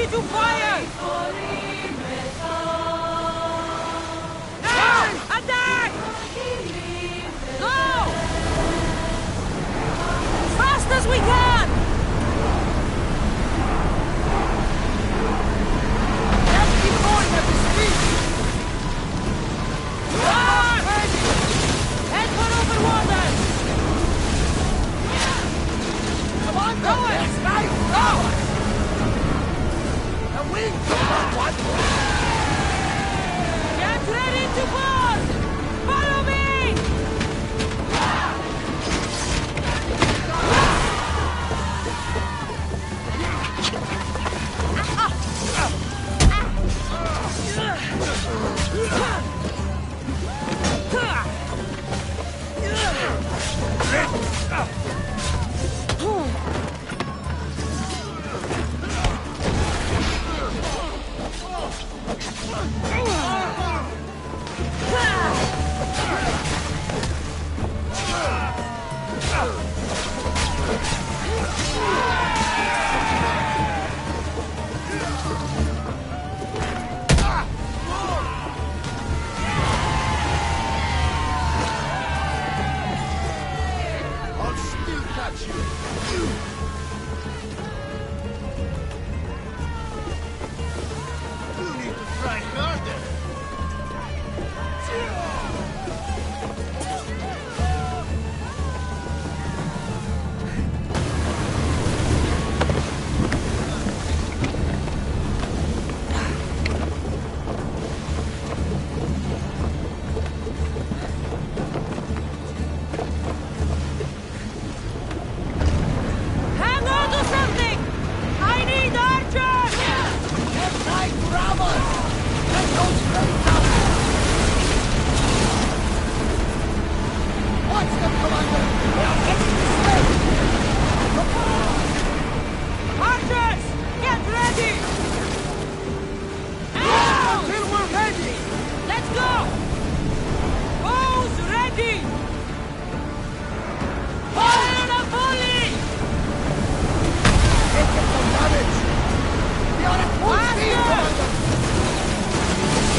need to fire! Now! Attack! Go! As fast as we can! Let's keep going at the speed! Run! Head for over water! Come on, go it! Nice! Go! The wings! Get ready to board! Follow me! I'll still catch you. You need to try harder. Hang on to something! I need archers! Left side, Ramos! Let's go straight down! Watch them, Commander! They are heading this way! Archers! Get ready! Till we're ready! Let's go! Bows ready! Fire the volley! Taking some damage! We are at full speed, Commander!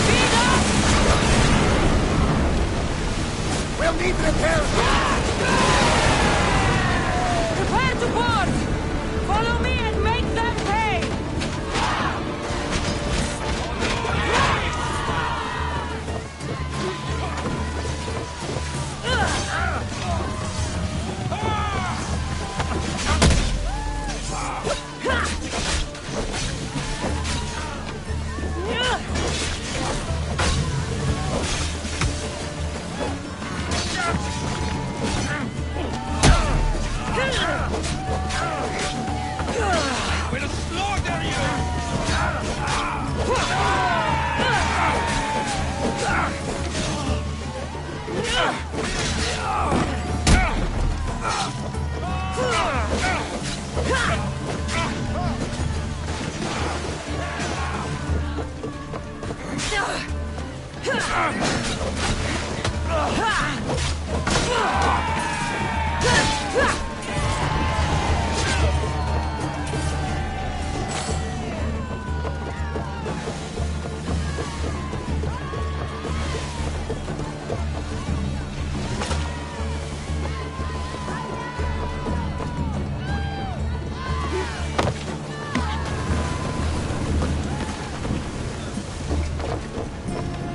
Speed up! We'll need repairs! Prepare to board! Follow me and make them pay! We'll slaughter you!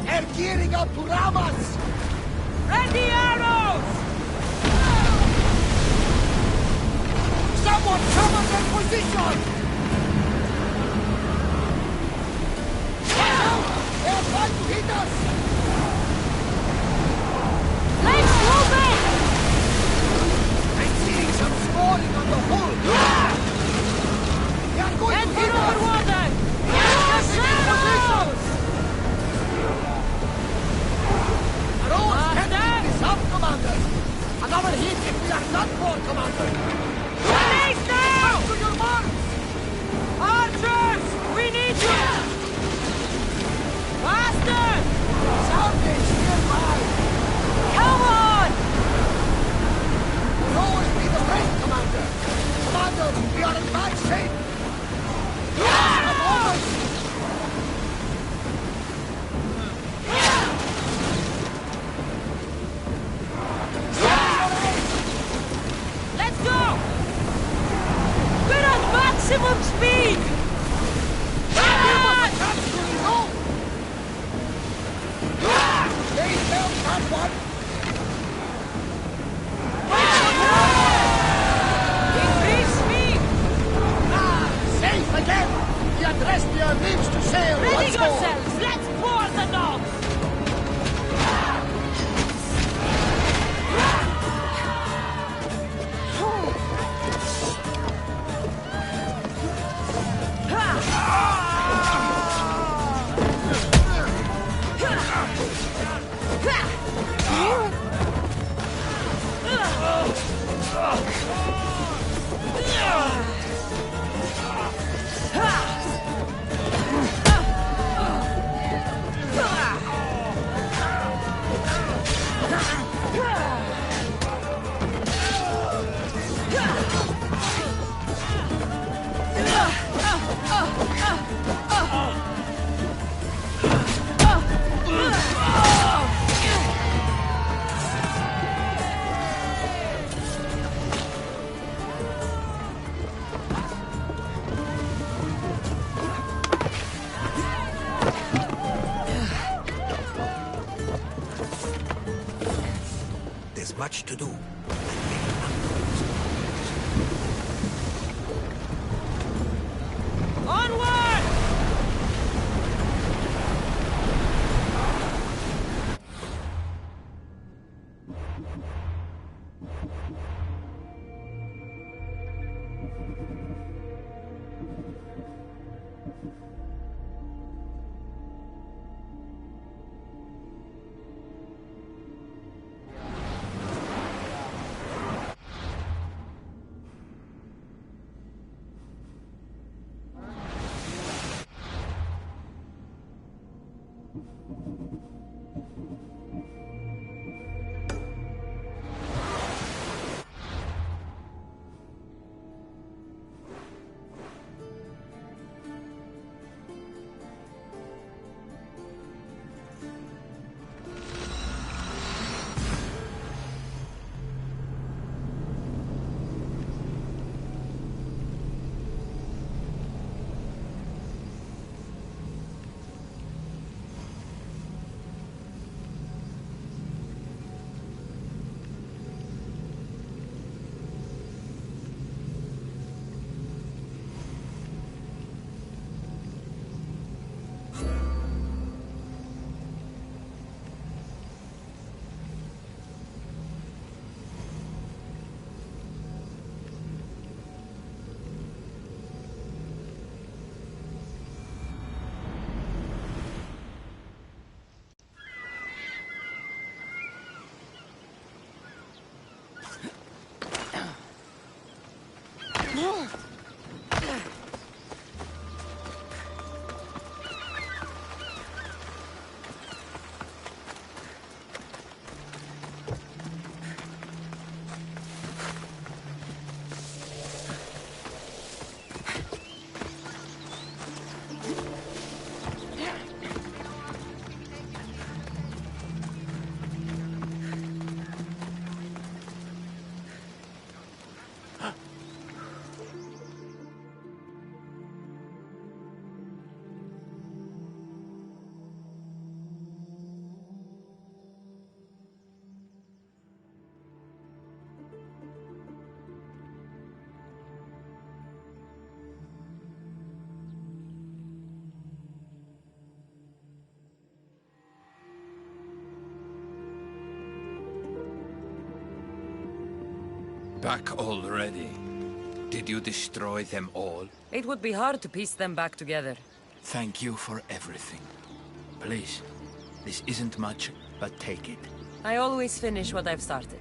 They're gearing up to ram us! Ready arrows! Someone cover their position! They're trying to hit us! Let's move it! I'm seeing some scoring on the hull! They are going Head to for hit over us! water! Getting in positions! Rose can't keep this up, Commander! Another hit if we are not more, Commander! Release now! Up to your marks! Archers! We need you! Faster! Salvage nearby! Come on! We'll always be the friend, Commander! Commander, we are in bad shape! Come over There's much to do. Onward! Back already? Did you destroy them all? It would be hard to piece them back together. Thank you for everything. Please, this isn't much, but take it. I always finish what I've started.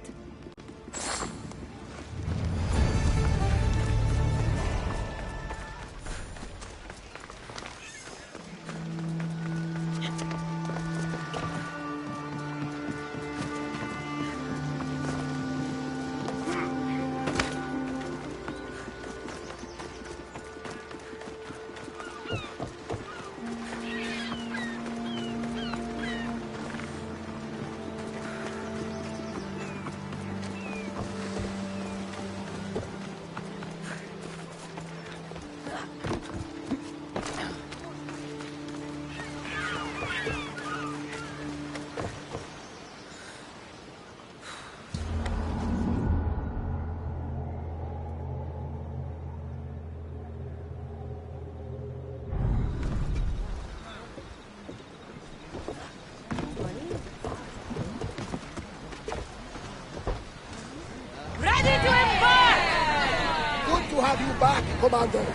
To have you back, Commander.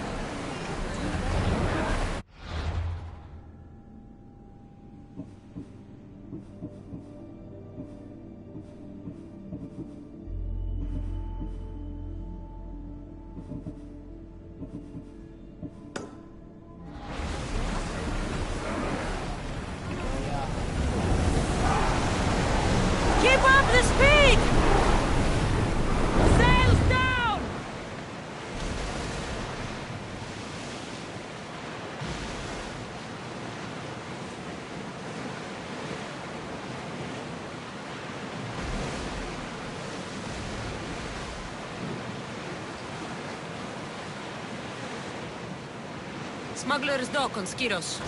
Smuggler's dock on Skiros.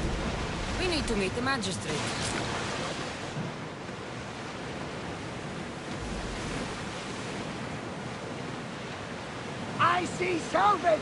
We need to meet the magistrate. I see salvage!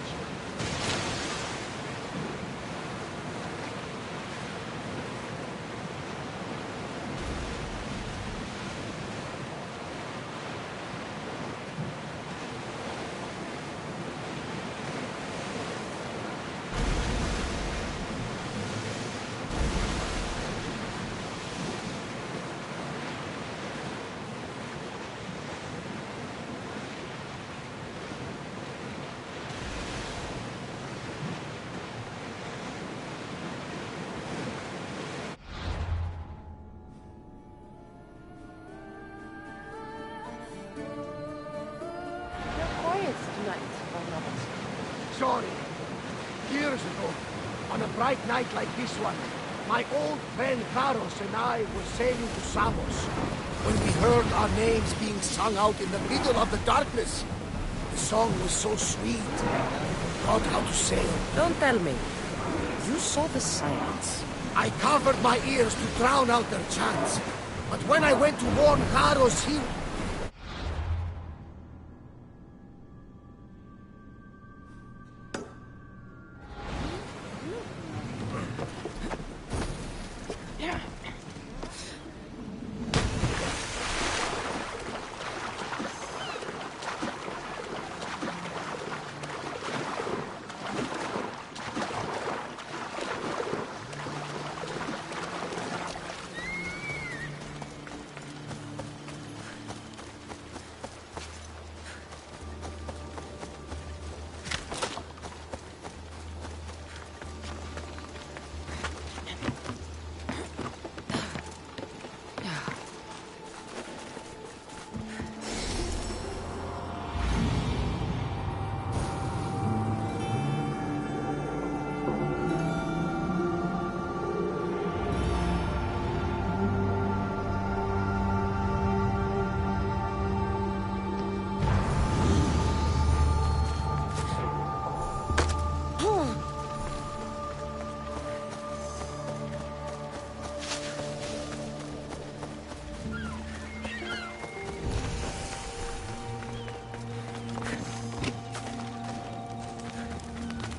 Sorry. Years ago, on a bright night like this one, my old friend Karos and I were sailing to Samos when we heard our names being sung out in the middle of the darkness. The song was so sweet. Forgot how to sail. Don't tell me. You saw the silence. I covered my ears to drown out their chants. But when I went to warn Karos, he...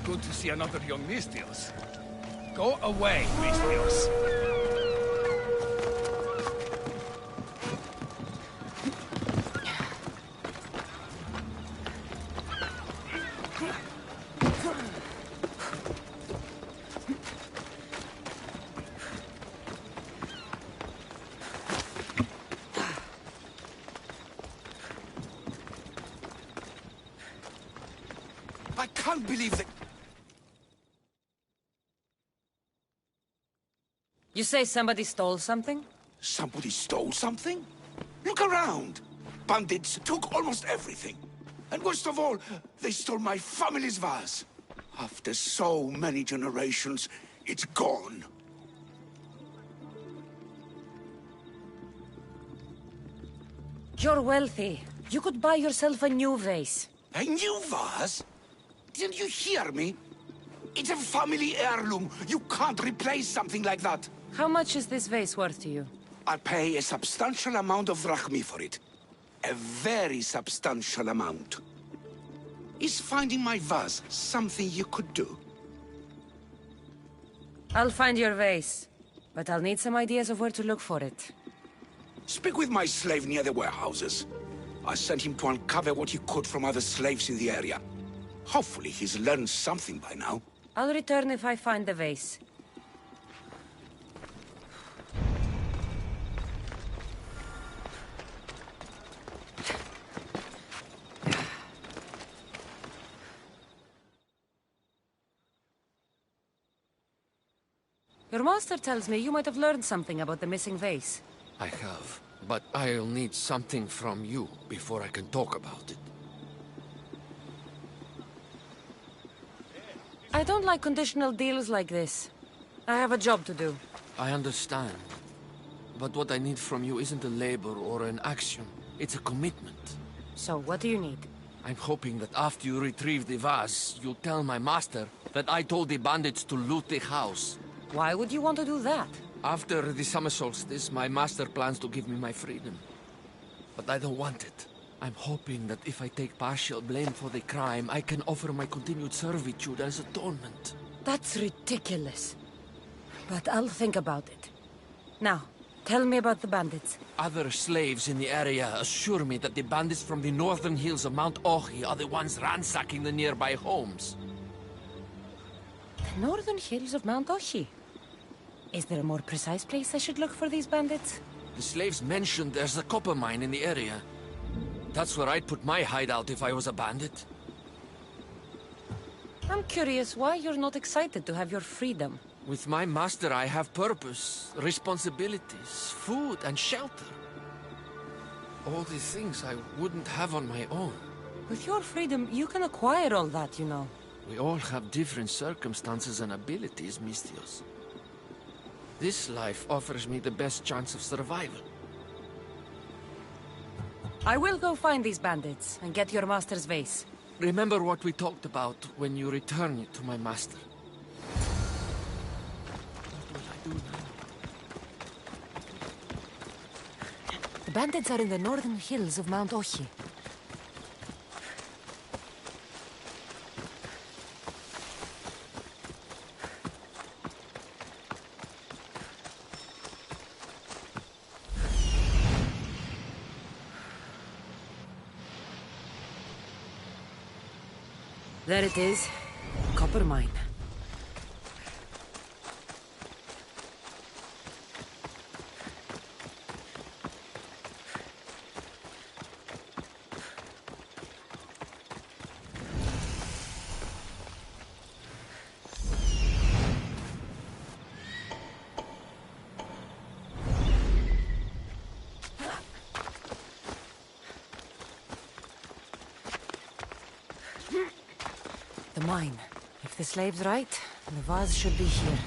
Good to see another young Mistios. Go away, Mistios. I can't believe that... You say somebody stole something? Somebody stole something? Look around! Bandits took almost everything. And worst of all, they stole my family's vase. After so many generations, it's gone. You're wealthy. You could buy yourself a new vase. A new vase? Didn't you hear me? It's a family heirloom. You can't replace something like that. How much is this vase worth to you? I'll pay a substantial amount of drachmi for it. A very substantial amount. Is finding my vase something you could do? I'll find your vase, but I'll need some ideas of where to look for it. Speak with my slave near the warehouses. I sent him to uncover what he could from other slaves in the area. Hopefully he's learned something by now. I'll return if I find the vase. Your master tells me you might have learned something about the missing vase. I have, but I'll need something from you before I can talk about it. I don't like conditional deals like this. I have a job to do. I understand. But what I need from you isn't a labor or an action. It's a commitment. So, what do you need? I'm hoping that after you retrieve the vase, you'll tell my master that I told the bandits to loot the house. Why would you want to do that? After the summer solstice, my master plans to give me my freedom. But I don't want it. I'm hoping that if I take partial blame for the crime, I can offer my continued servitude as atonement. That's ridiculous. But I'll think about it. Now, tell me about the bandits. Other slaves in the area assure me that the bandits from the northern hills of Mount Ohi are the ones ransacking the nearby homes. The northern hills of Mount Ohi? Is there a more precise place I should look for these bandits? The slaves mentioned there's a copper mine in the area. That's where I'd put my hideout if I was a bandit. I'm curious why you're not excited to have your freedom. With my master, I have purpose, responsibilities, food, and shelter. All the things I wouldn't have on my own. With your freedom, you can acquire all that, you know. We all have different circumstances and abilities, Mistios. This life offers me the best chance of survival. I will go find these bandits and get your master's vase. Remember what we talked about when you return it to my master. What will I do now? The bandits are in the northern hills of Mount Ohi. There it is. Copper mine. The mine. If the slave's right, the vase should be here.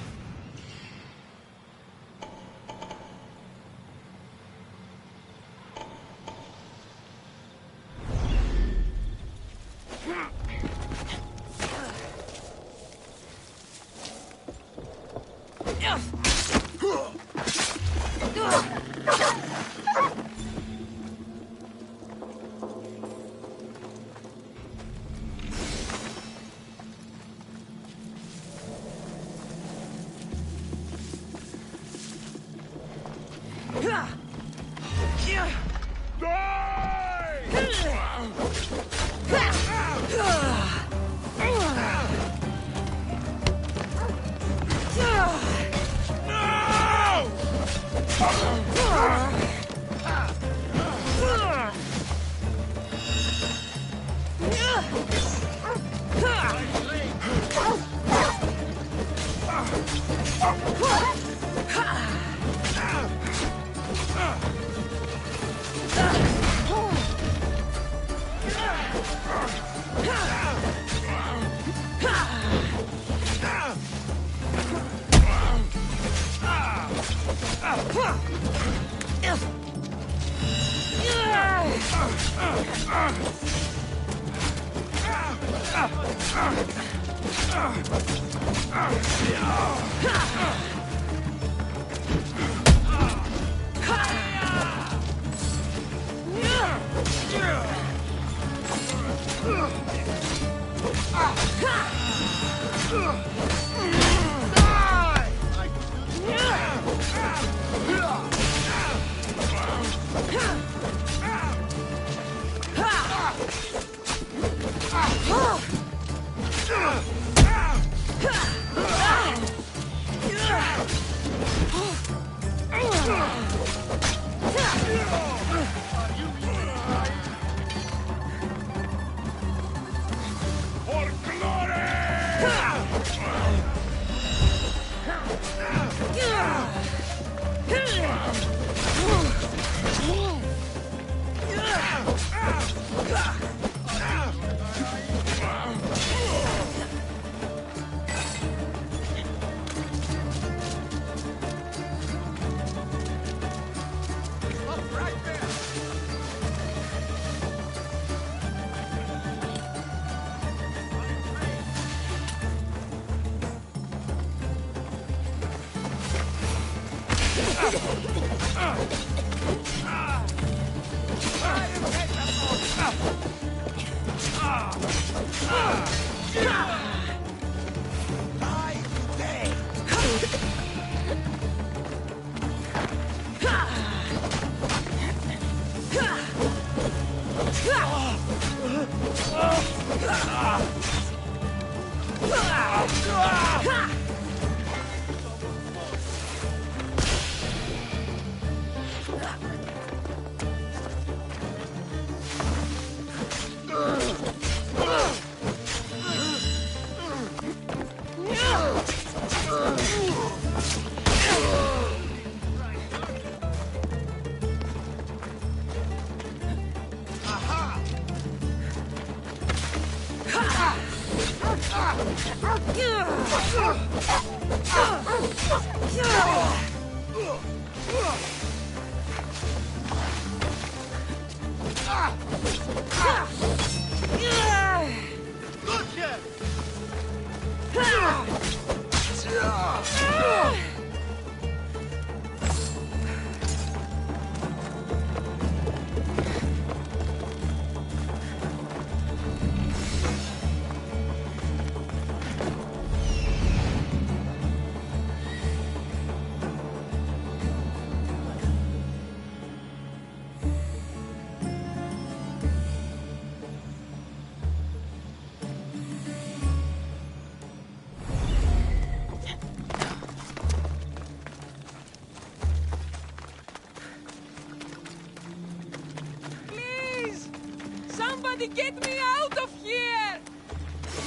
Somebody get me out of here!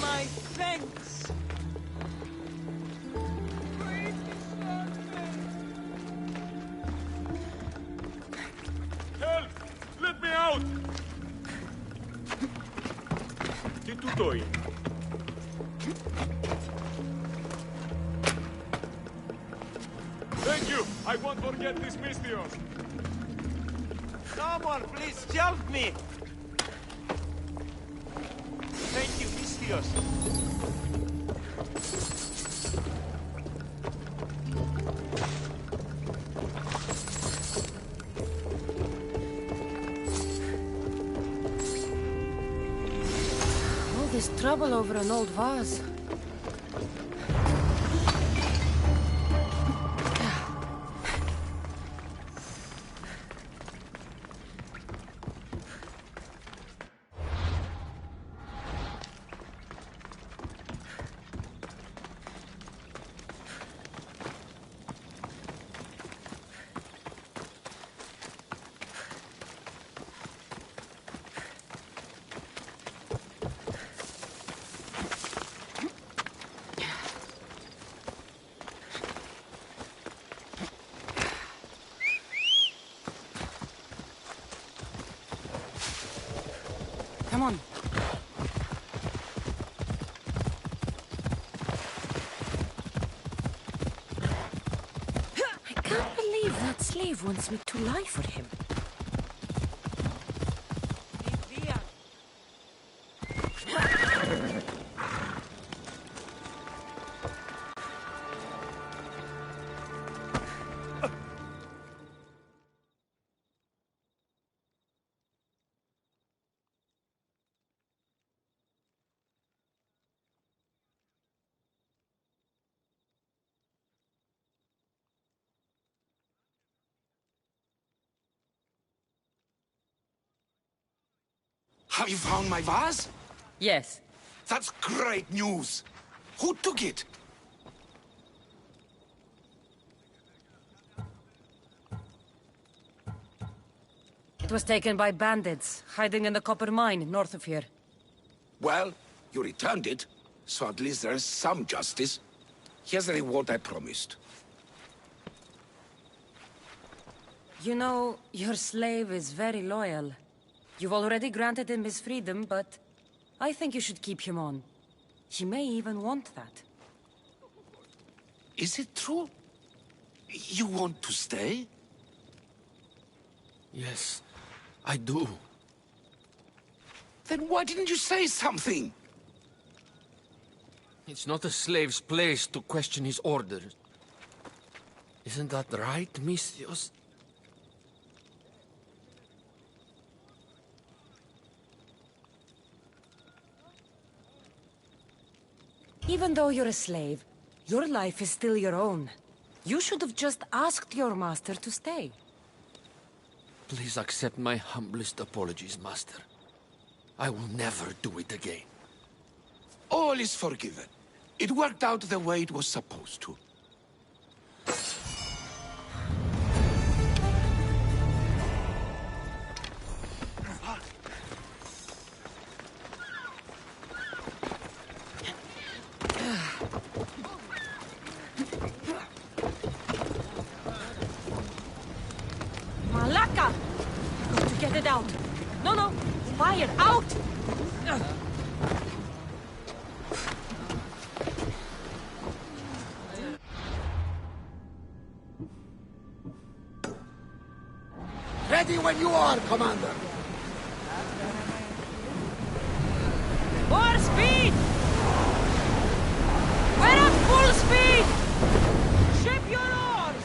My thanks. Help! Let me out! Τι τούτο είναι? Thank you! I won't forget this Mystios! Someone please help me! Thank you, Mystios! All this trouble over an old vase. Come on. I can't believe that slave wants me to lie for him. Have you found my vase? Yes. That's great news. Who took it? It was taken by bandits, hiding in the copper mine north of here. Well, you returned it, so at least there's some justice. Here's the reward I promised. You know, your slave is very loyal. You've already granted him his freedom, but I think you should keep him on. He may even want that. Is it true? You want to stay? Yes, I do. Then why didn't you say something? It's not a slave's place to question his orders. Isn't that right, Mystios? Even though you're a slave, your life is still your own. You should have just asked your master to stay. Please accept my humblest apologies, Master. I will never do it again. All is forgiven. It worked out the way it was supposed to. Malaka! I've got to get it out. No, fire out! Ready when you are, Commander. More speed! We're at full speed! Ship your oars!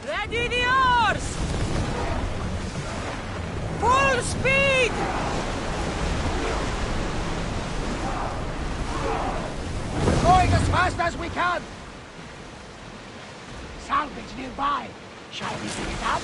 Ready the oars! Full speed! Going as fast as we can! Salvage nearby. Shall we pick it up?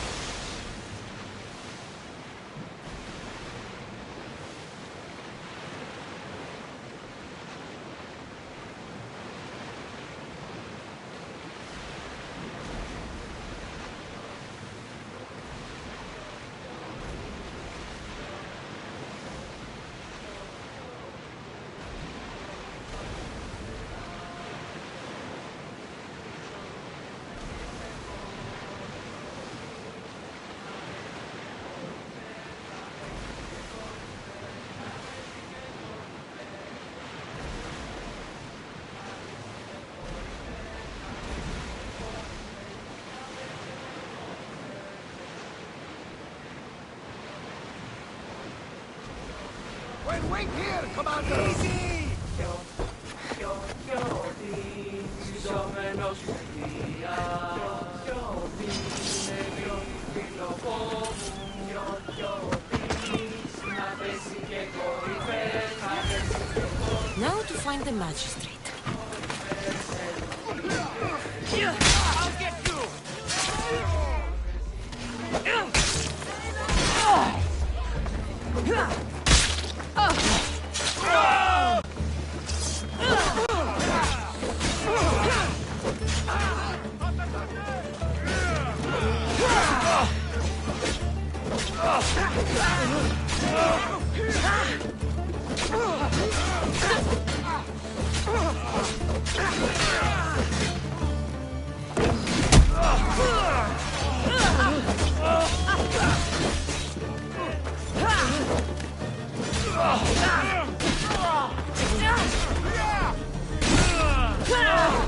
We'll wait here, Commander! Easy! Now to find the magistrate. I'll get you!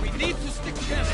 We need to stick together.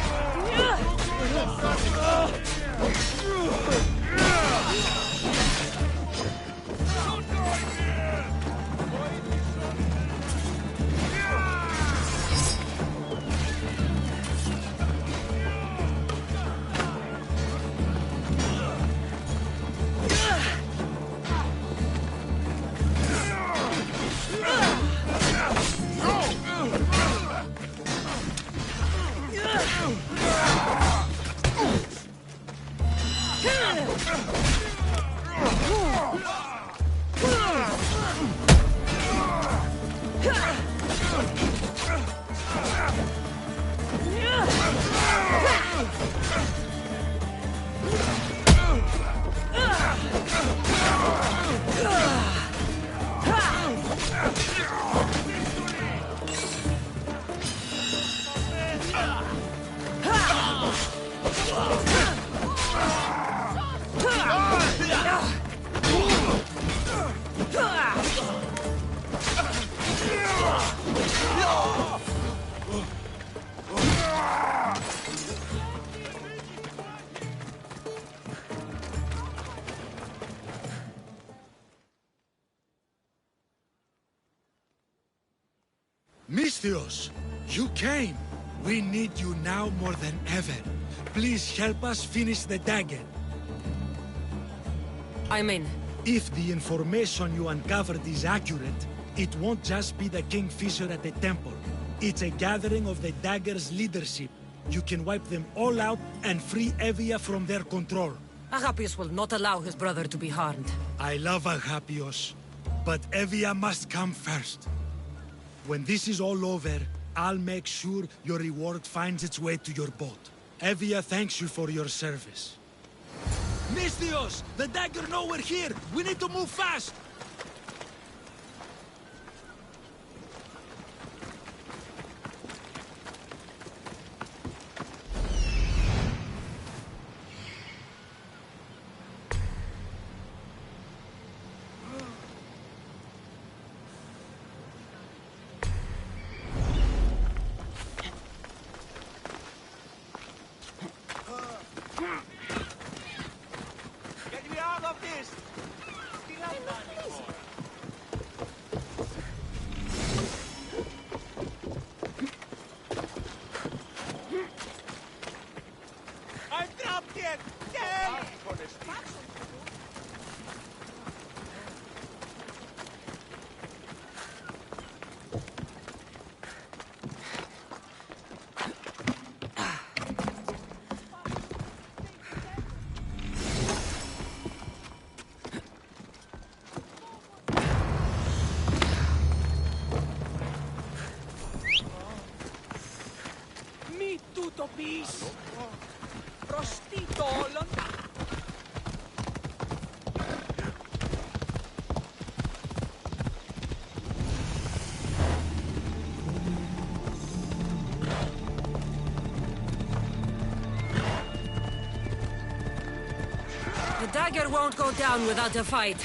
Misthios, you came! We need you now more than ever. Please help us finish the dagger. I'm in. If the information you uncovered is accurate, it won't just be the Kingfisher at the temple. It's a gathering of the dagger's leadership. You can wipe them all out and free Evia from their control. Agapius will not allow his brother to be harmed. I love Agapios, but Evia must come first. When this is all over, I'll make sure your reward finds its way to your boat. Evia thanks you for your service. Misthios! The dagger know we're here! We need to move fast! Get me out of this! Still have done before. I'm trapped here! Help! Mi tutto bis! Prostito lontano! The dagger won't go down without a fight.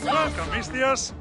Welcome, Misthios.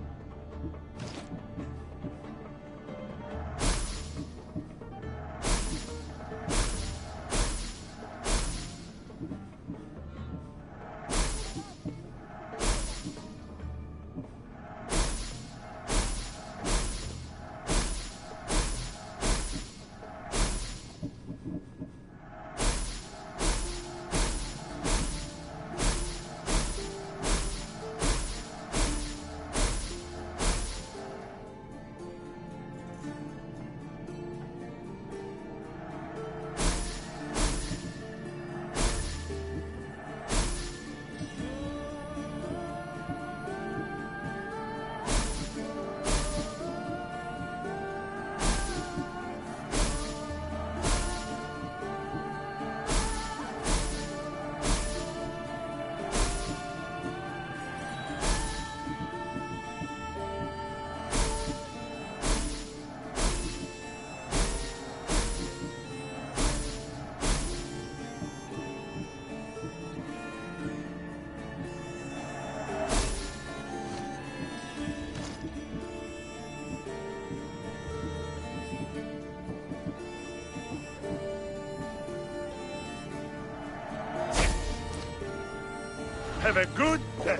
Have a good day.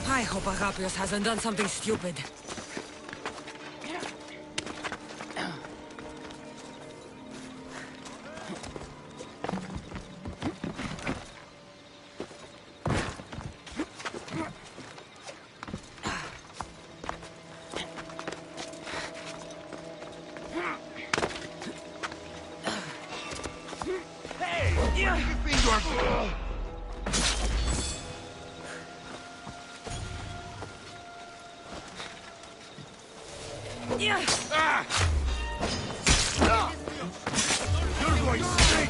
I hope Agapios hasn't done something stupid. You're going straight!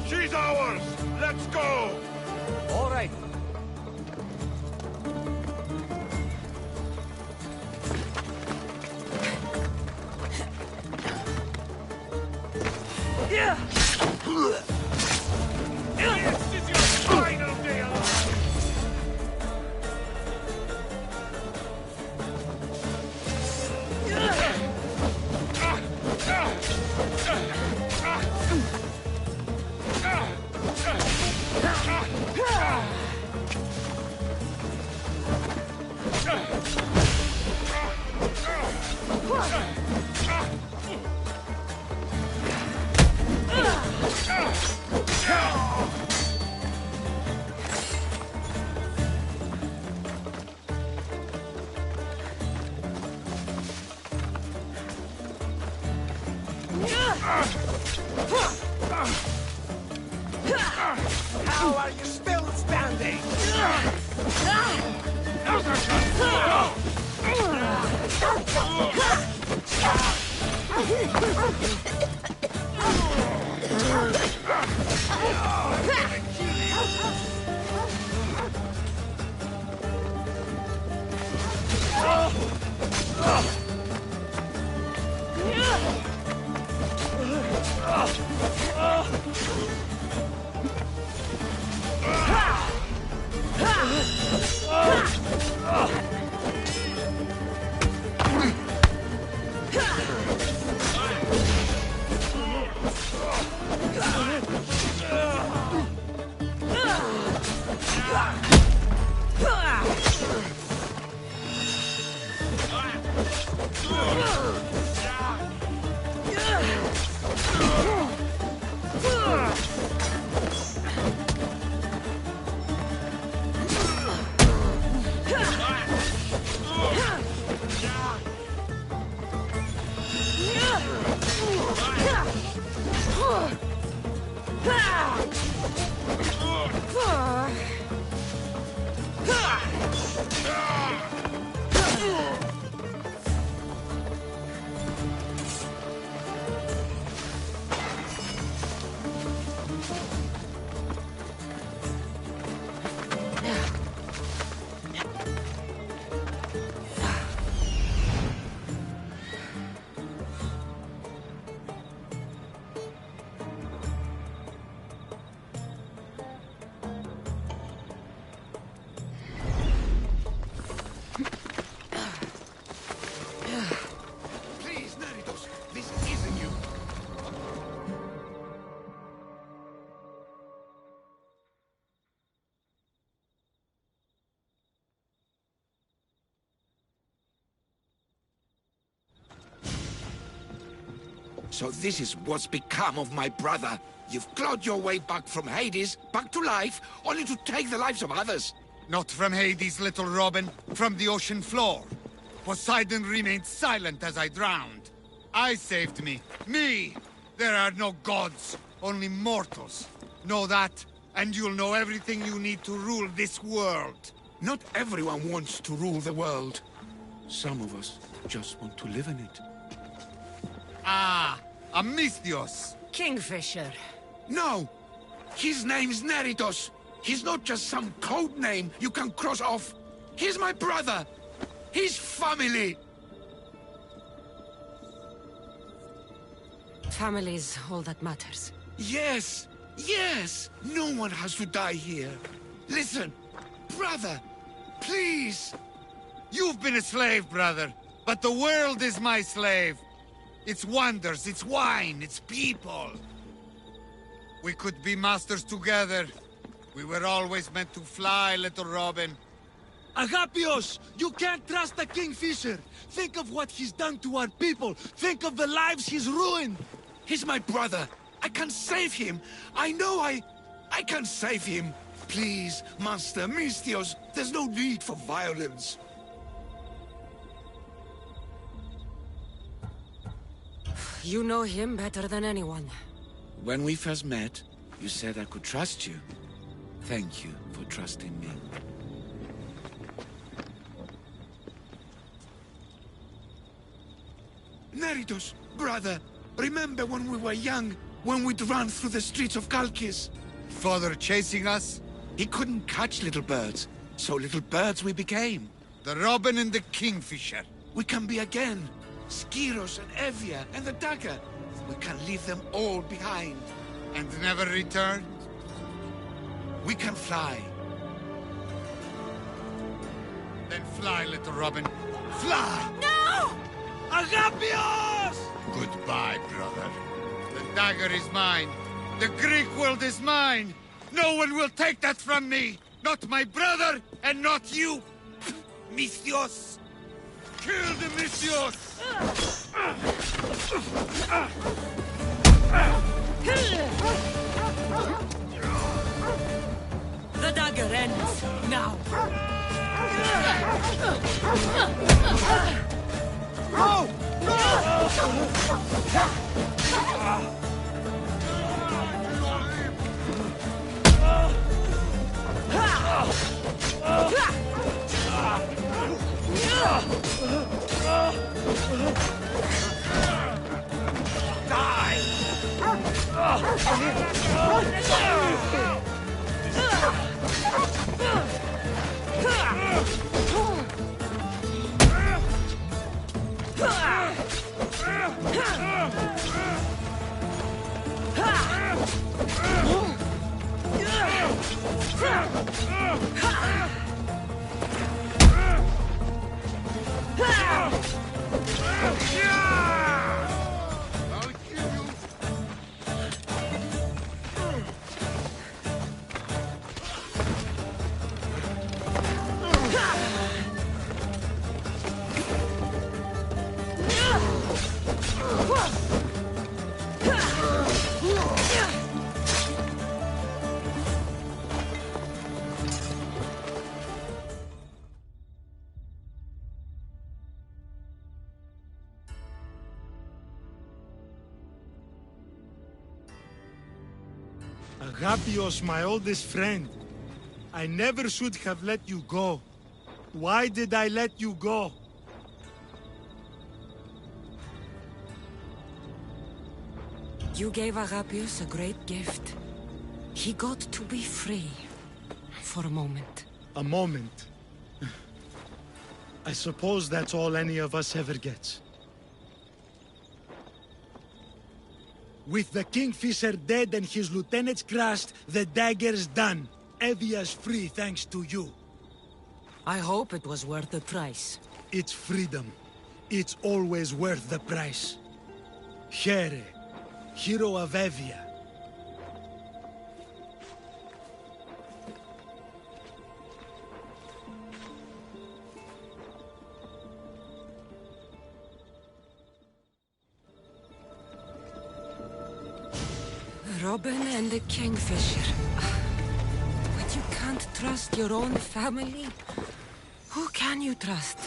She's ours! Let's go! All right. Yeah! This is your final day alive! How are you still standing? Please, Neritos, this isn't you. So this is what's become of my brother. You've clawed your way back from Hades, back to life, only to take the lives of others. Not from Hades, little Robin. From the ocean floor. Poseidon remained silent as I drowned. I saved me. Me! There are no gods, only mortals. Know that, and you'll know everything you need to rule this world. Not everyone wants to rule the world. Some of us just want to live in it. Ah, Amisthios. Kingfisher. No! His name's Neritos. He's not just some code name you can cross off. He's my brother. He's family. family's all that matters. Yes! Yes! No one has to die here. Listen, brother, please! You've been a slave, brother, but the world is my slave. Its wonders, its wine, its people. We could be masters together. We were always meant to fly, little Robin. Agapios! You can't trust the Kingfisher! Think of what he's done to our people! Think of the lives he's ruined! He's my brother! I can save him! I know I can save him! Please, Master Misthios, there's no need for violence. You know him better than anyone. When we first met, you said I could trust you. Thank you for trusting me. Neritos, brother, remember when we were young, when we'd run through the streets of Kalkis? Father chasing us? He couldn't catch little birds, so little birds we became. The Robin and the Kingfisher. We can be again. Skiros and Evia and the dagger. We can leave them all behind. And never return? We can fly. Then fly, little Robin. Fly! No! Agapios! Goodbye, brother. The dagger is mine. The Greek world is mine. No one will take that from me. Not my brother, and not you. Misthios! Kill the Misthios! The dagger ends now. Agapios, my oldest friend. I never should have let you go. Why did I let you go? You gave Agapios a great gift. He got to be free. For a moment. A moment? I suppose that's all any of us ever gets. With the Kingfisher dead and his lieutenants crushed, the dagger's done. Evia's free thanks to you. I hope it was worth the price. It's freedom. It's always worth the price. Here, hero of Evia. Robin and the Kingfisher. But you can't trust your own family? Who can you trust?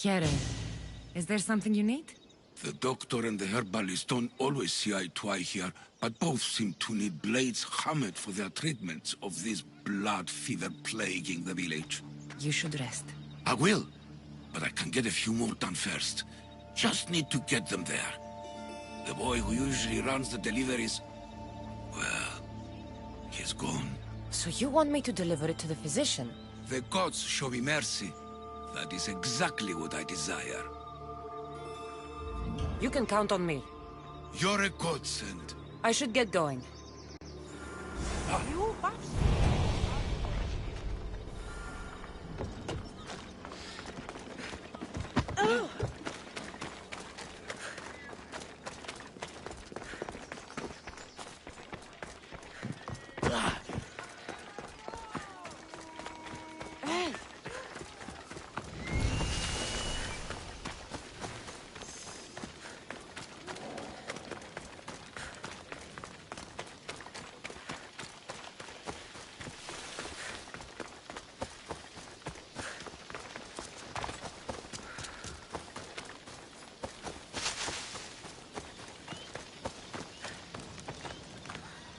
Here, is there something you need? The doctor and the herbalist don't always see eye to eye here, but both seem to need blades hammered for their treatments of this blood fever plaguing the village. You should rest. I will, but I can get a few more done first. Just need to get them there. The boy who usually runs the deliveries, well, he's gone. So you want me to deliver it to the physician? The gods show me mercy. That is exactly what I desire. You can count on me. You're a godsend. I should get going.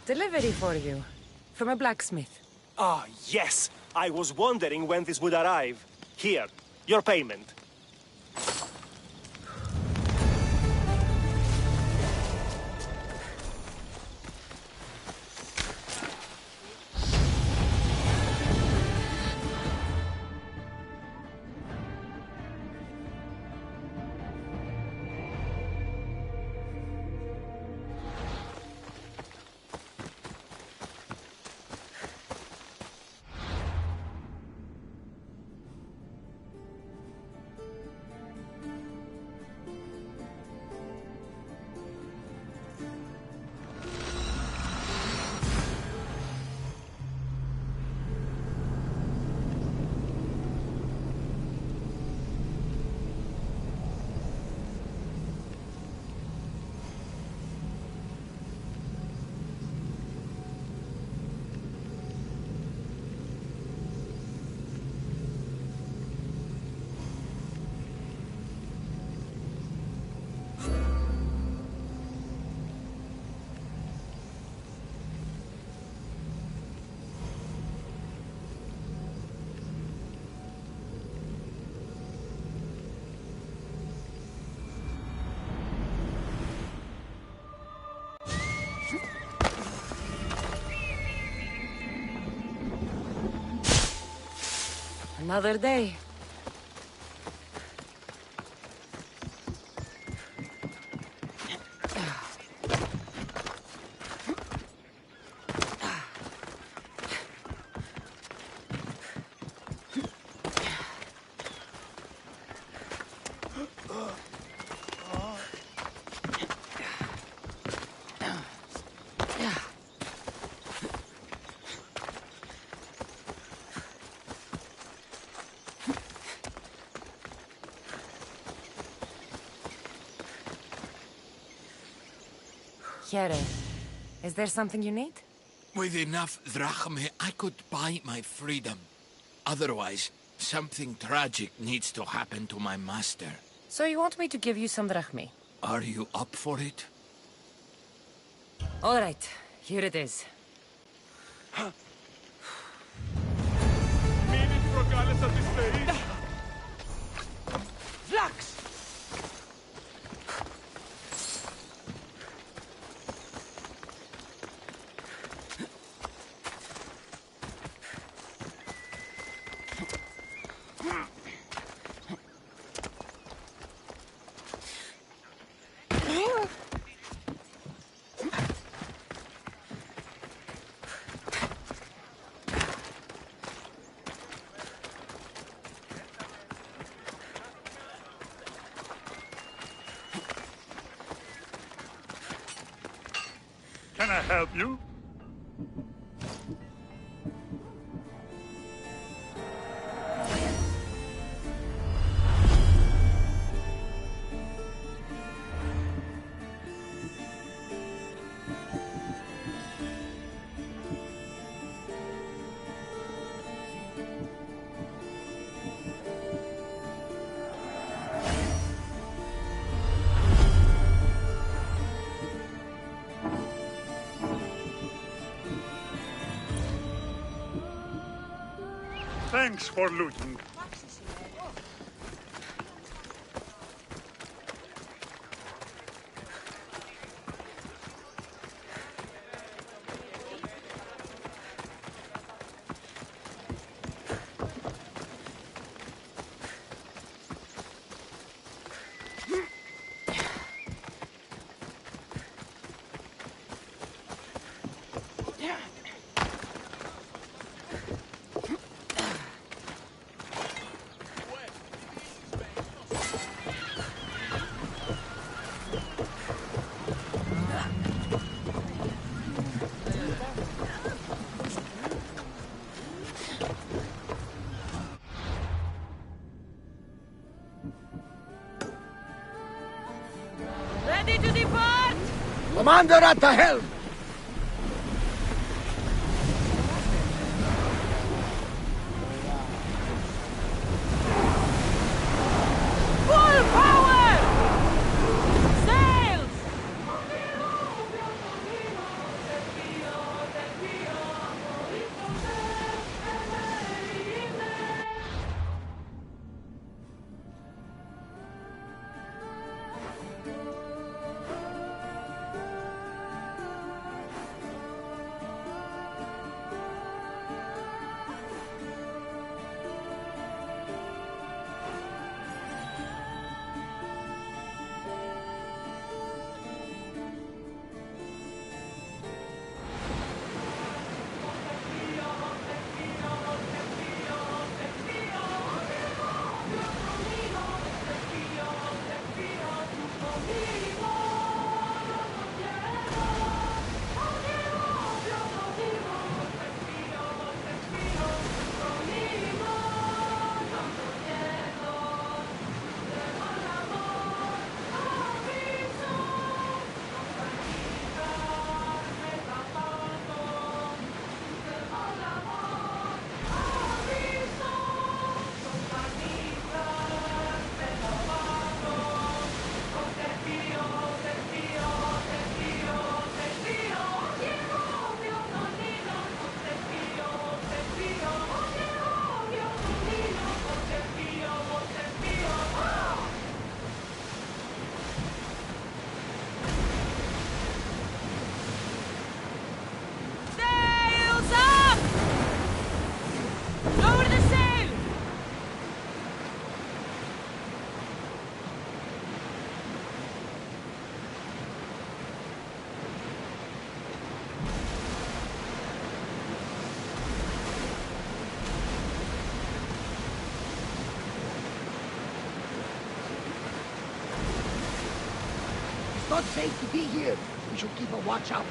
Delivery for you. From a blacksmith. Ah, yes! I was wondering when this would arrive. Here, your payment. Another day. Here, is there something you need? With enough drachmae, I could buy my freedom. Otherwise, something tragic needs to happen to my master. So you want me to give you some drachmae? Are you up for it? All right, here it is. Μην προκάλεσα τις θεείς. Vlax! Can I help you? Thanks for looting. Ready to depart! Commander at the helm! Full power! Sails! Sails up! Lower the sail! It's not safe to be here. We should keep a watch out.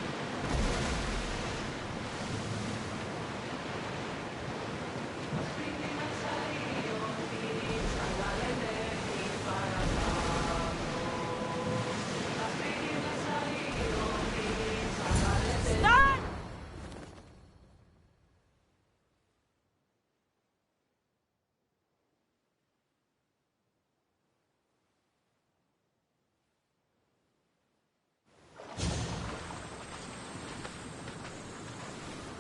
Start!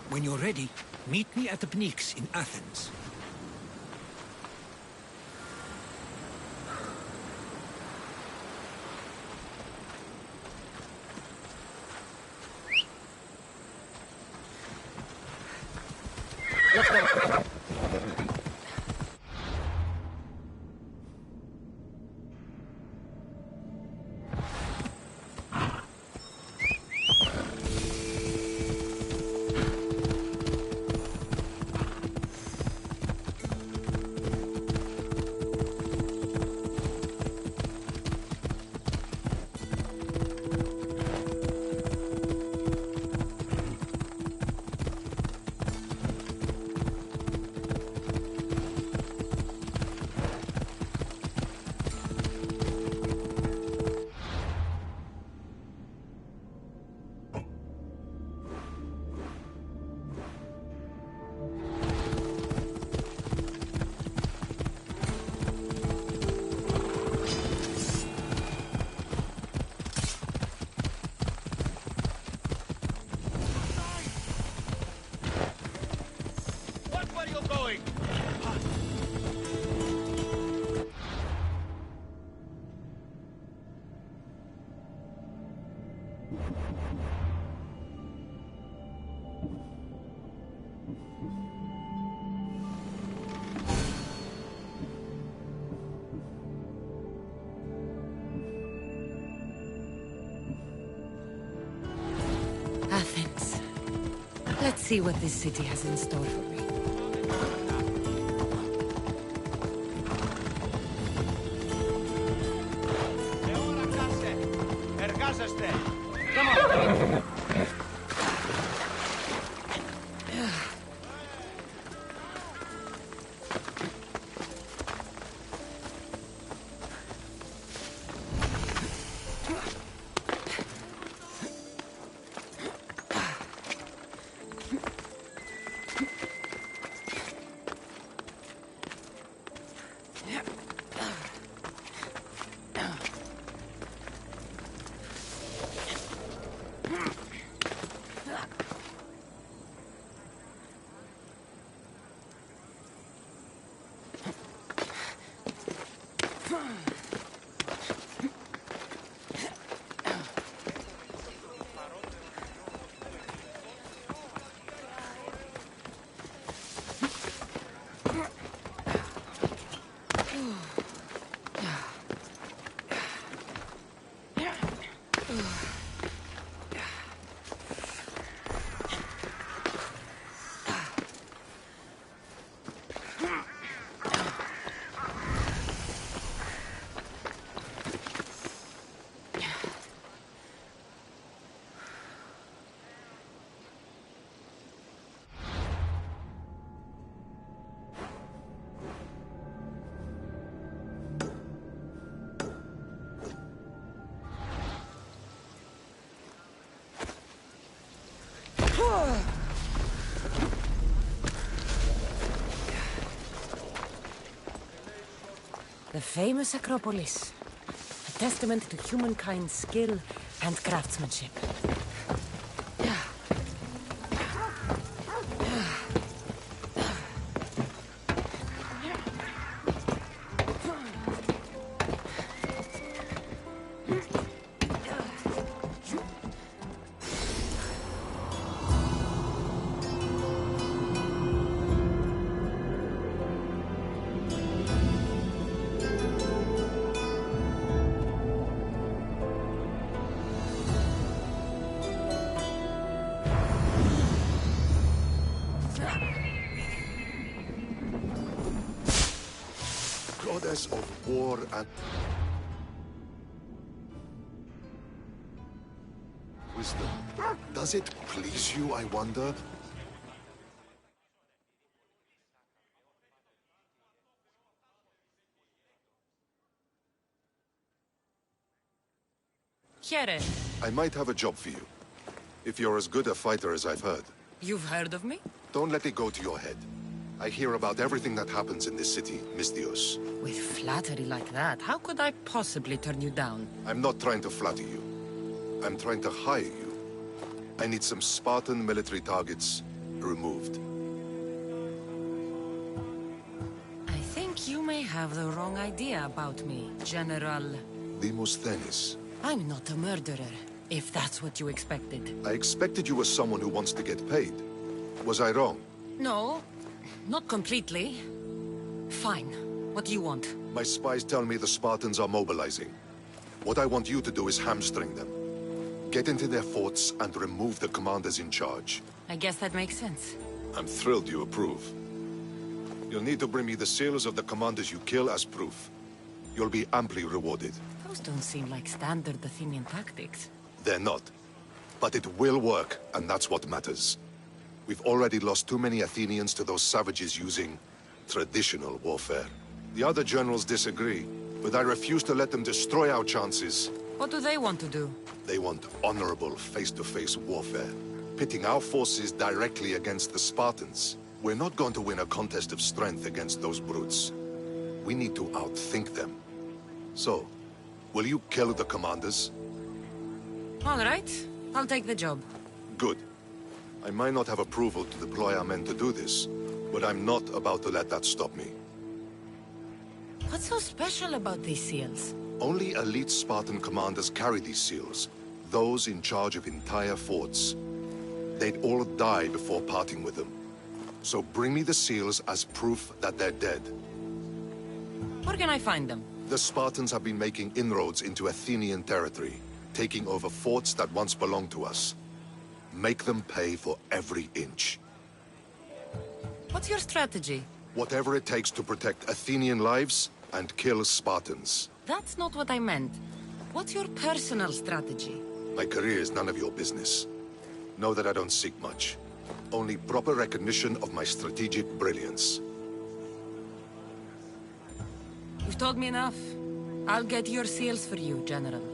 When you're ready, meet me at the Pnyx in Athens. Let's go. Watch where you're going! Athens. Let's see what this city has in store for me. Εργάζεστε! Come on! The famous Acropolis. A testament to humankind's skill and craftsmanship. Goddess of war and wisdom. Does it please you, I wonder? Here. I might have a job for you. If you're as good a fighter as I've heard. You've heard of me? Don't let it go to your head. I hear about everything that happens in this city, Misthios. With flattery like that, how could I possibly turn you down? I'm not trying to flatter you. I'm trying to hire you. I need some Spartan military targets removed. I think you may have the wrong idea about me, General. Demosthenes. I'm not a murderer, if that's what you expected. I expected you were someone who wants to get paid. Was I wrong? No, not completely. Fine. What do you want? My spies tell me the Spartans are mobilizing. What I want you to do is hamstring them. Get into their forts and remove the commanders in charge. I guess that makes sense. I'm thrilled you approve. You'll need to bring me the seals of the commanders you kill as proof. You'll be amply rewarded. Those don't seem like standard Athenian tactics. They're not. But it will work, and that's what matters. We've already lost too many Athenians to those savages using traditional warfare. The other generals disagree, but I refuse to let them destroy our chances. What do they want to do? They want honorable face-to-face warfare, pitting our forces directly against the Spartans. We're not going to win a contest of strength against those brutes. We need to outthink them. So, will you kill the commanders? All right. I'll take the job. Good. I might not have approval to deploy our men to do this, but I'm not about to let that stop me. What's so special about these seals? Only elite Spartan commanders carry these seals, those in charge of entire forts. They'd all die before parting with them. So bring me the seals as proof that they're dead. Where can I find them? The Spartans have been making inroads into Athenian territory, taking over forts that once belonged to us. Make them pay for every inch. What's your strategy? Whatever it takes to protect Athenian lives and kill Spartans. That's not what I meant. What's your personal strategy? My career is none of your business. Know that I don't seek much. Only proper recognition of my strategic brilliance. You've told me enough. I'll get your seals for you, General.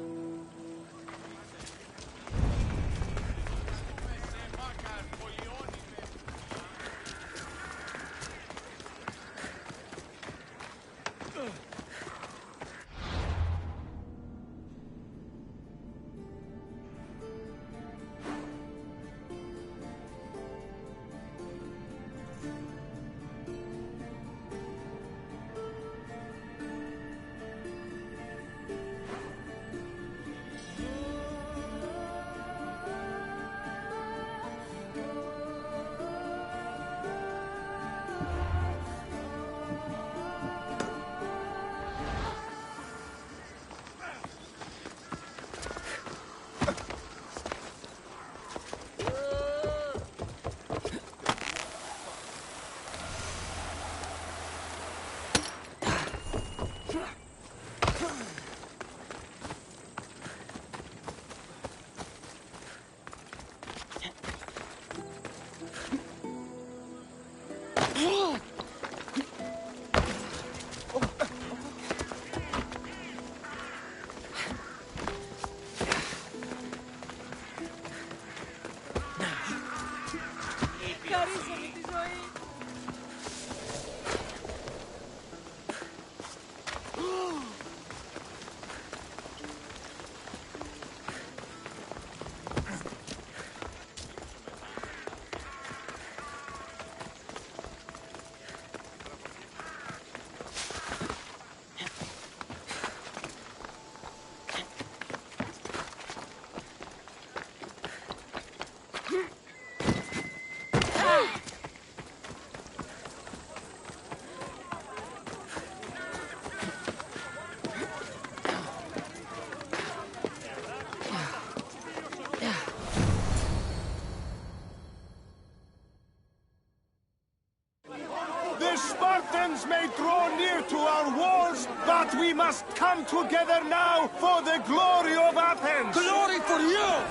The Spartans may draw near to our walls, but we must come together now for the glory of Athens! Glory for you!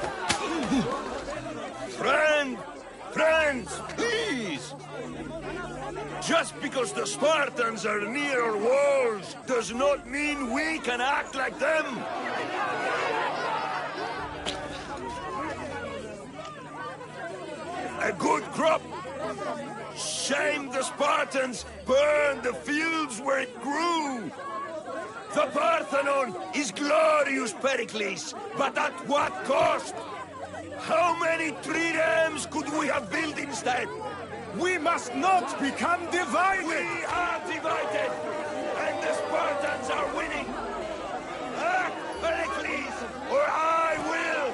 Friends, please! Just because the Spartans are near our walls does not mean we can act like them! A good crop! Shame the Spartans burned the fields where it grew! The Parthenon is glorious, Pericles, but at what cost? How many triremes could we have built instead? We must not become divided! We are divided, and the Spartans are winning! Act, Pericles, or I will!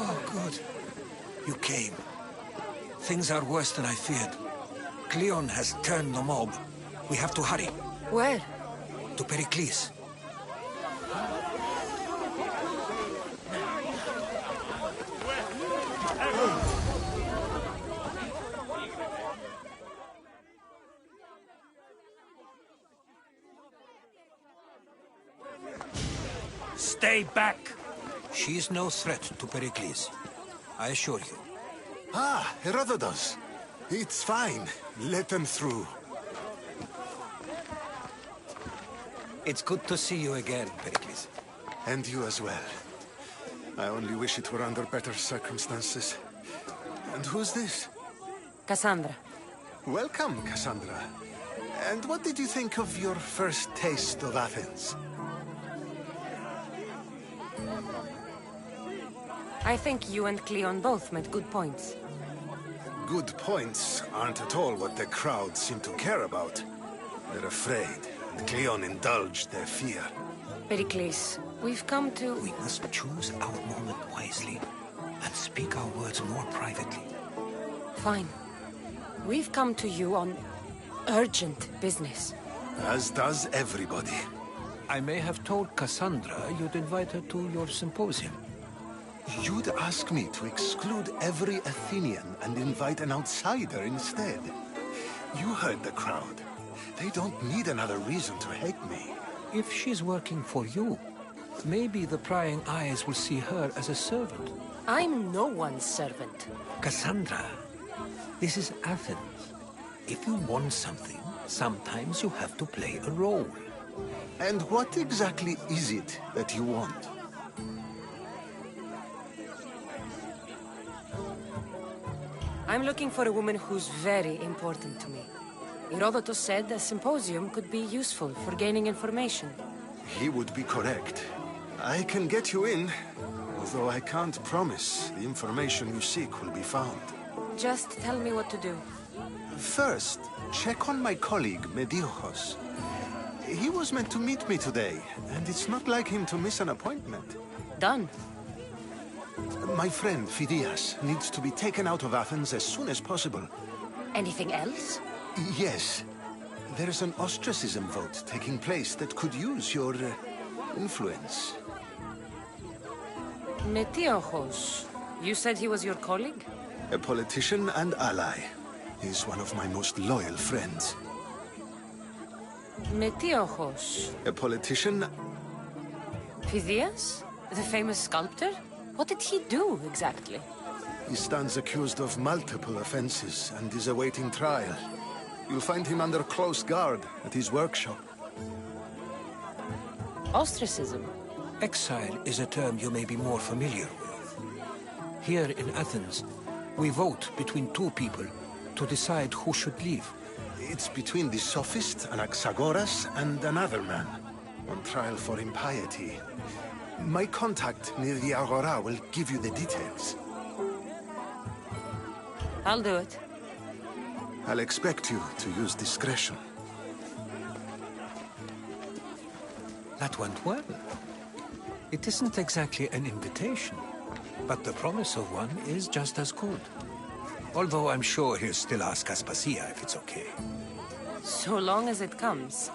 Oh, good. You came. Things are worse than I feared. Cleon has turned the mob. We have to hurry. Where? To Pericles. Stay back! She is no threat to Pericles. I assure you. Ah, Herodotus. It's fine. Let them through. It's good to see you again, Pericles. And you as well. I only wish it were under better circumstances. And who's this? Cassandra. Welcome, Cassandra. And what did you think of your first taste of Athens? I think you and Cleon both made good points. Good points aren't at all what the crowd seem to care about. They're afraid, and Cleon indulged their fear. Pericles, We've come to... We must choose our moment wisely and speak our words more privately. Fine. We've come to you on urgent business. As does everybody. I may have told Cassandra you'd invite her to your symposium. You'd ask me to exclude every Athenian and invite an outsider instead. You heard the crowd. They don't need another reason to hate me. If she's working for you, maybe the prying eyes will see her as a servant. I'm no one's servant. Cassandra, this is Athens. If you want something, sometimes you have to play a role. And what exactly is it that you want? I'm looking for a woman who's very important to me. Herodotus said a symposium could be useful for gaining information. He would be correct. I can get you in, although I can't promise the information you seek will be found. Just tell me what to do. First, check on my colleague, Mediochos. He was meant to meet me today, and it's not like him to miss an appointment. Done. My friend, Phidias, needs to be taken out of Athens as soon as possible. Anything else? Yes. There's an ostracism vote taking place that could use your influence. Metiochos. You said he was your colleague? A politician and ally. He's one of my most loyal friends. Metiochos. A politician... Phidias? The famous sculptor? What did he do, exactly? He stands accused of multiple offenses and is awaiting trial. You'll find him under close guard at his workshop. Ostracism? Exile is a term you may be more familiar with. Here in Athens, we vote between two people to decide who should leave. It's between the sophist Anaxagoras and another man, on trial for impiety. My contact near the Agora will give you the details. I'll do it. I'll expect you to use discretion. That went well. It isn't exactly an invitation, but the promise of one is just as good. Although I'm sure he'll still ask Aspasia if it's okay. So long as it comes.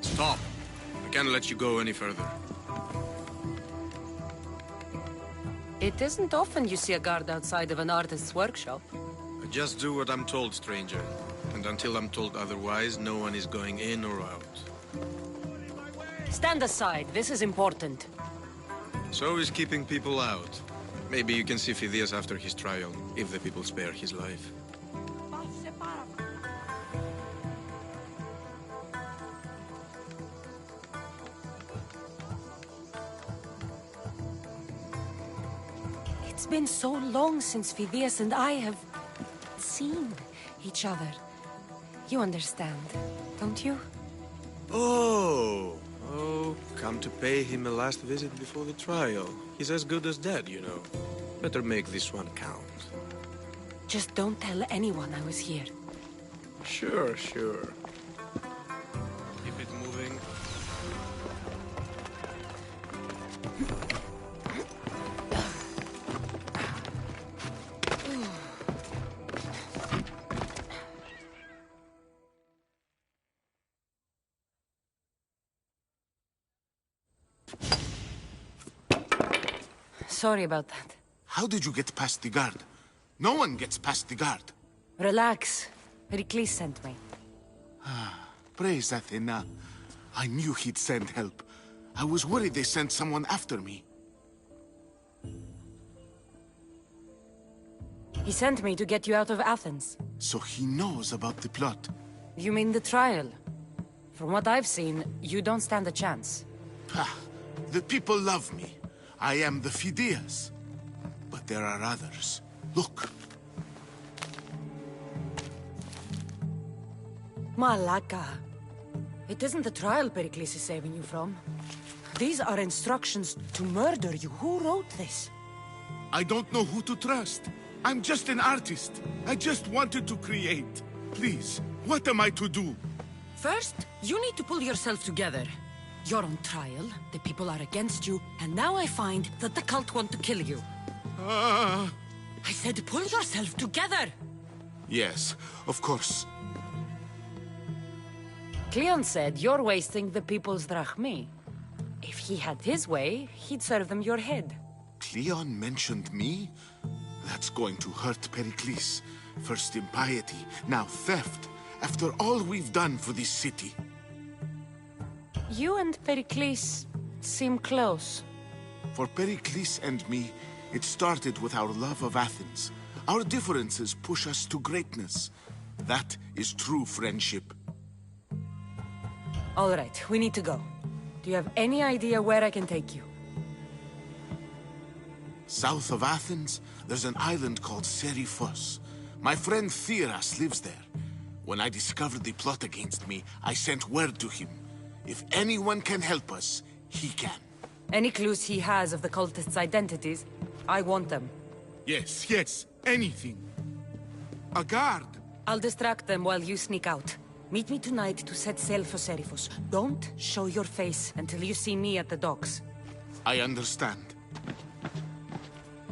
Stop. I can't let you go any further. It isn't often you see a guard outside of an artist's workshop. I just do what I'm told, stranger. And until I'm told otherwise, no one is going in or out. Stand aside. This is important. So is keeping people out. Maybe you can see Phidias after his trial, if the people spare his life. It's been so long since Phidias and I have seen each other. You understand, don't you? Oh, come to pay him a last visit before the trial. He's as good as dead, you know. Better make this one count. Just don't tell anyone I was here. Sure. Keep it moving. Sorry about that. How did you get past the guard? No one gets past the guard. Relax. Pericles sent me. Praise Athena. I knew he'd send help. I was worried they sent someone after me. He sent me to get you out of Athens. So he knows about the plot. You mean the trial? From what I've seen, you don't stand a chance. The people love me. I am the Phidias. But there are others. Look. Malaka. It isn't the trial Pericles is saving you from. These are instructions to murder you. Who wrote this? I don't know who to trust. I'm just an artist. I just wanted to create. Please, what am I to do? First, you need to pull yourself together. You're on trial, the people are against you, and now I find that the cult want to kill you. I said pull yourself together! Yes, of course. Cleon said you're wasting the people's drachmi. If he had his way, he'd serve them your head. Cleon mentioned me? That's going to hurt Pericles. First impiety, now theft. After all we've done for this city. You and Pericles seem close. For Pericles and me, it started with our love of Athens. Our differences push us to greatness. That is true friendship. All right, we need to go. Do you have any idea where I can take you? South of Athens, there's an island called Seriphos. My friend Theras lives there. When I discovered the plot against me, I sent word to him. If anyone can help us, he can. Any clues he has of the cultists' identities, I want them. Yes, anything. A guard. I'll distract them while you sneak out. Meet me tonight to set sail for Seriphos. Don't show your face until you see me at the docks. I understand.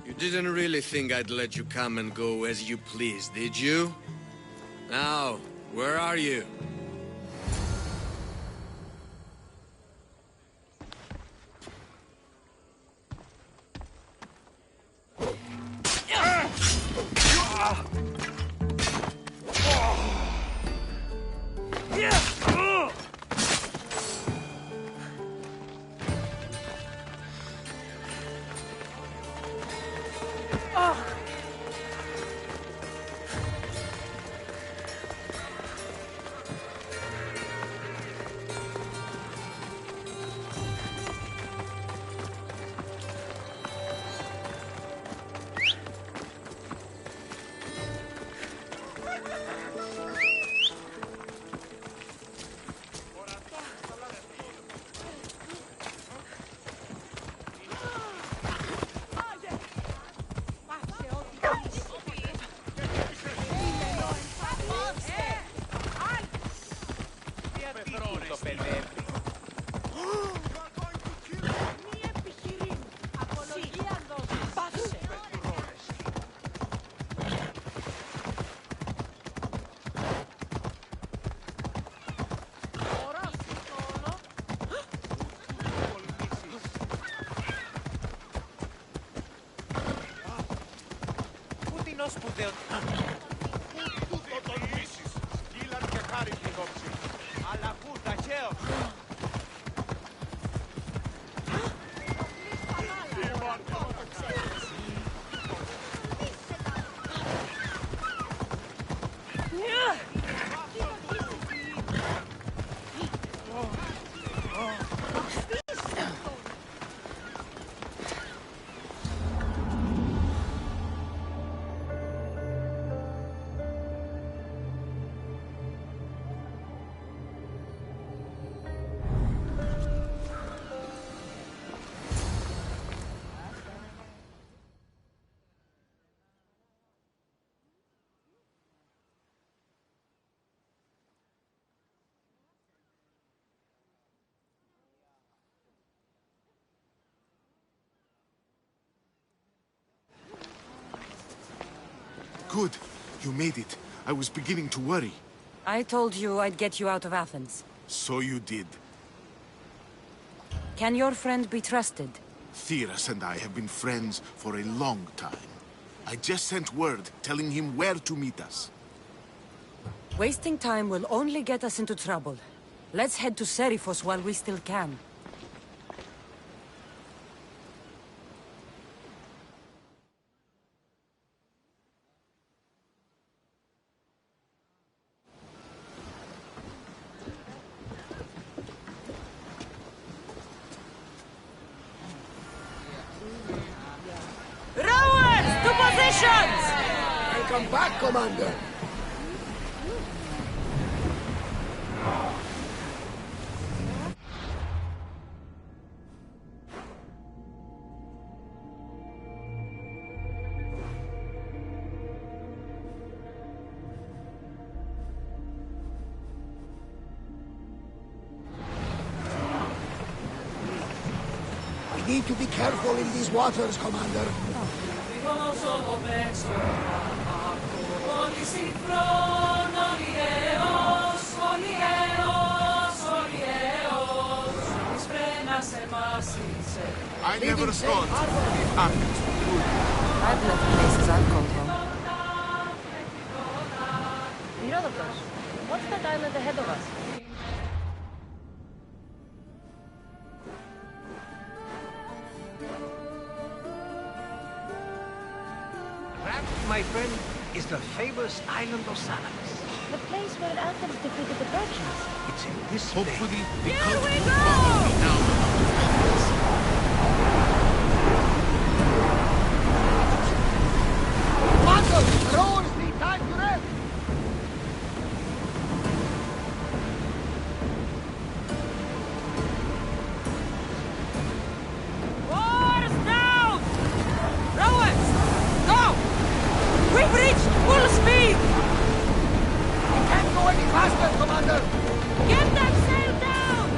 You didn't really think I'd let you come and go as you please, did you? Now, where are you? Good. You made it. I was beginning to worry. I told you I'd get you out of Athens. So you did. Can your friend be trusted? Theras and I have been friends for a long time. I just sent word telling him where to meet us. Wasting time will only get us into trouble. Let's head to Seriphos while we still can. Rowers, to positions! Welcome back, Commander. We need to be careful in these waters, Commander. I never thought it happened to you. I've left places I've called home. Herodotus, what's that island ahead of us? That, my friend, is the famous island of Salamis. The place where Athens defeated the Persians. It's in this Hopefully, bay. the cult will follow me now out of Athens. Marcus, rowers, the time to rest. Oars down! Rowers, go! We've reached full speed! We can't go any faster, Commander. Get that sail down!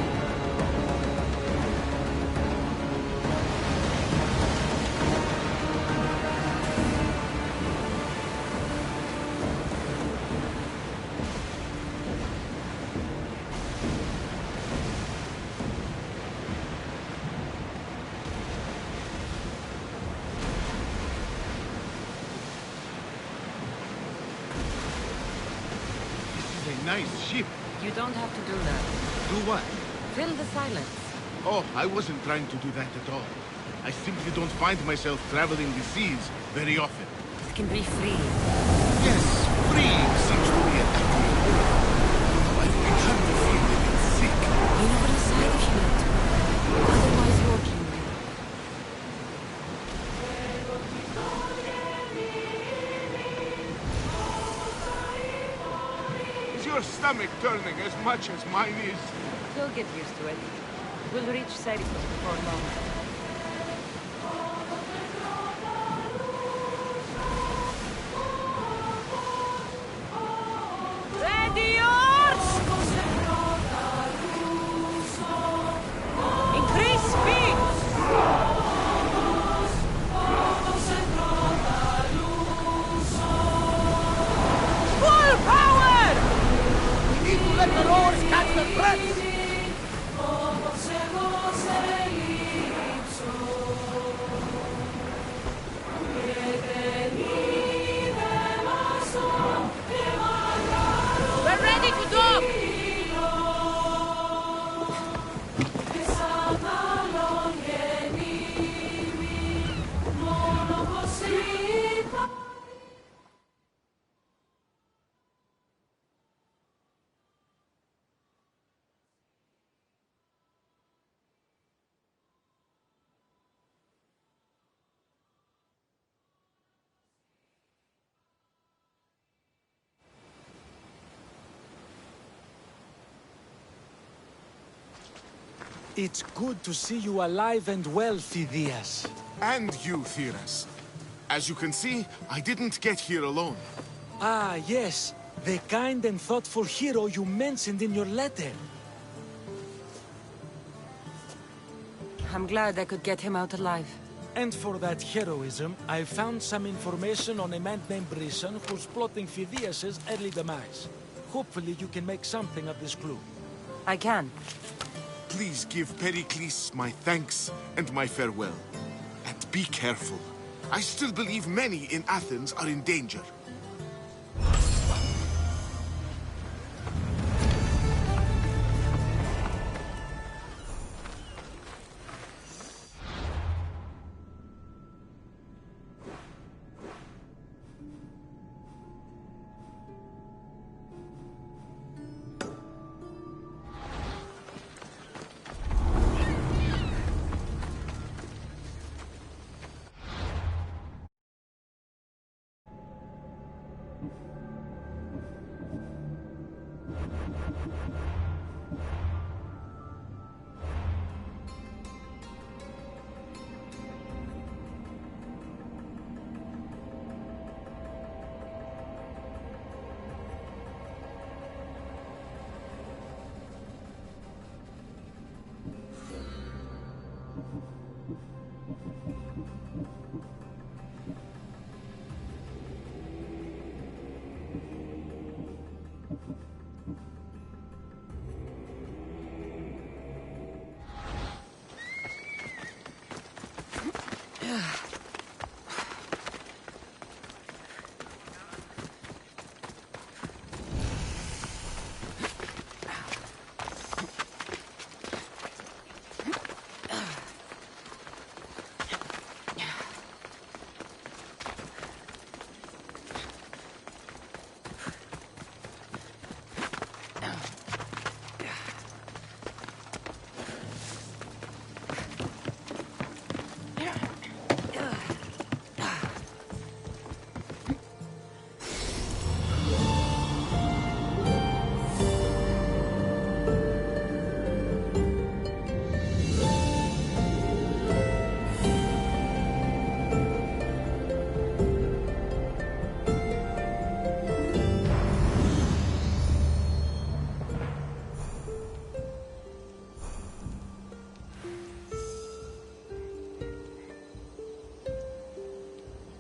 A nice ship. You don't have to do that. Do what? Fill the silence. Oh, I wasn't trying to do that at all. I simply don't find myself traveling the seas very often. It can be free. Yes, freeing seems to be an accurate word. Though I've begun to feel a bit sick. You never decide if you need to. Otherwise, you're dreaming. Is your stomach turning as much as mine is? You'll get used to it. We'll reach Seriphos before long. Ready, yours! Increase speed! Full power! We need to let the rowers catch their breath. We're ready to dock! It's good to see you alive and well, Phidias. And you, Theras. As you can see, I didn't get here alone. Ah, yes. The kind and thoughtful hero you mentioned in your letter. I'm glad I could get him out alive. And for that heroism, I found some information on a man named Brisson who's plotting Phidias' early demise. Hopefully you can make something of this clue. I can. Please give Pericles my thanks and my farewell. And be careful. I still believe many in Athens are in danger.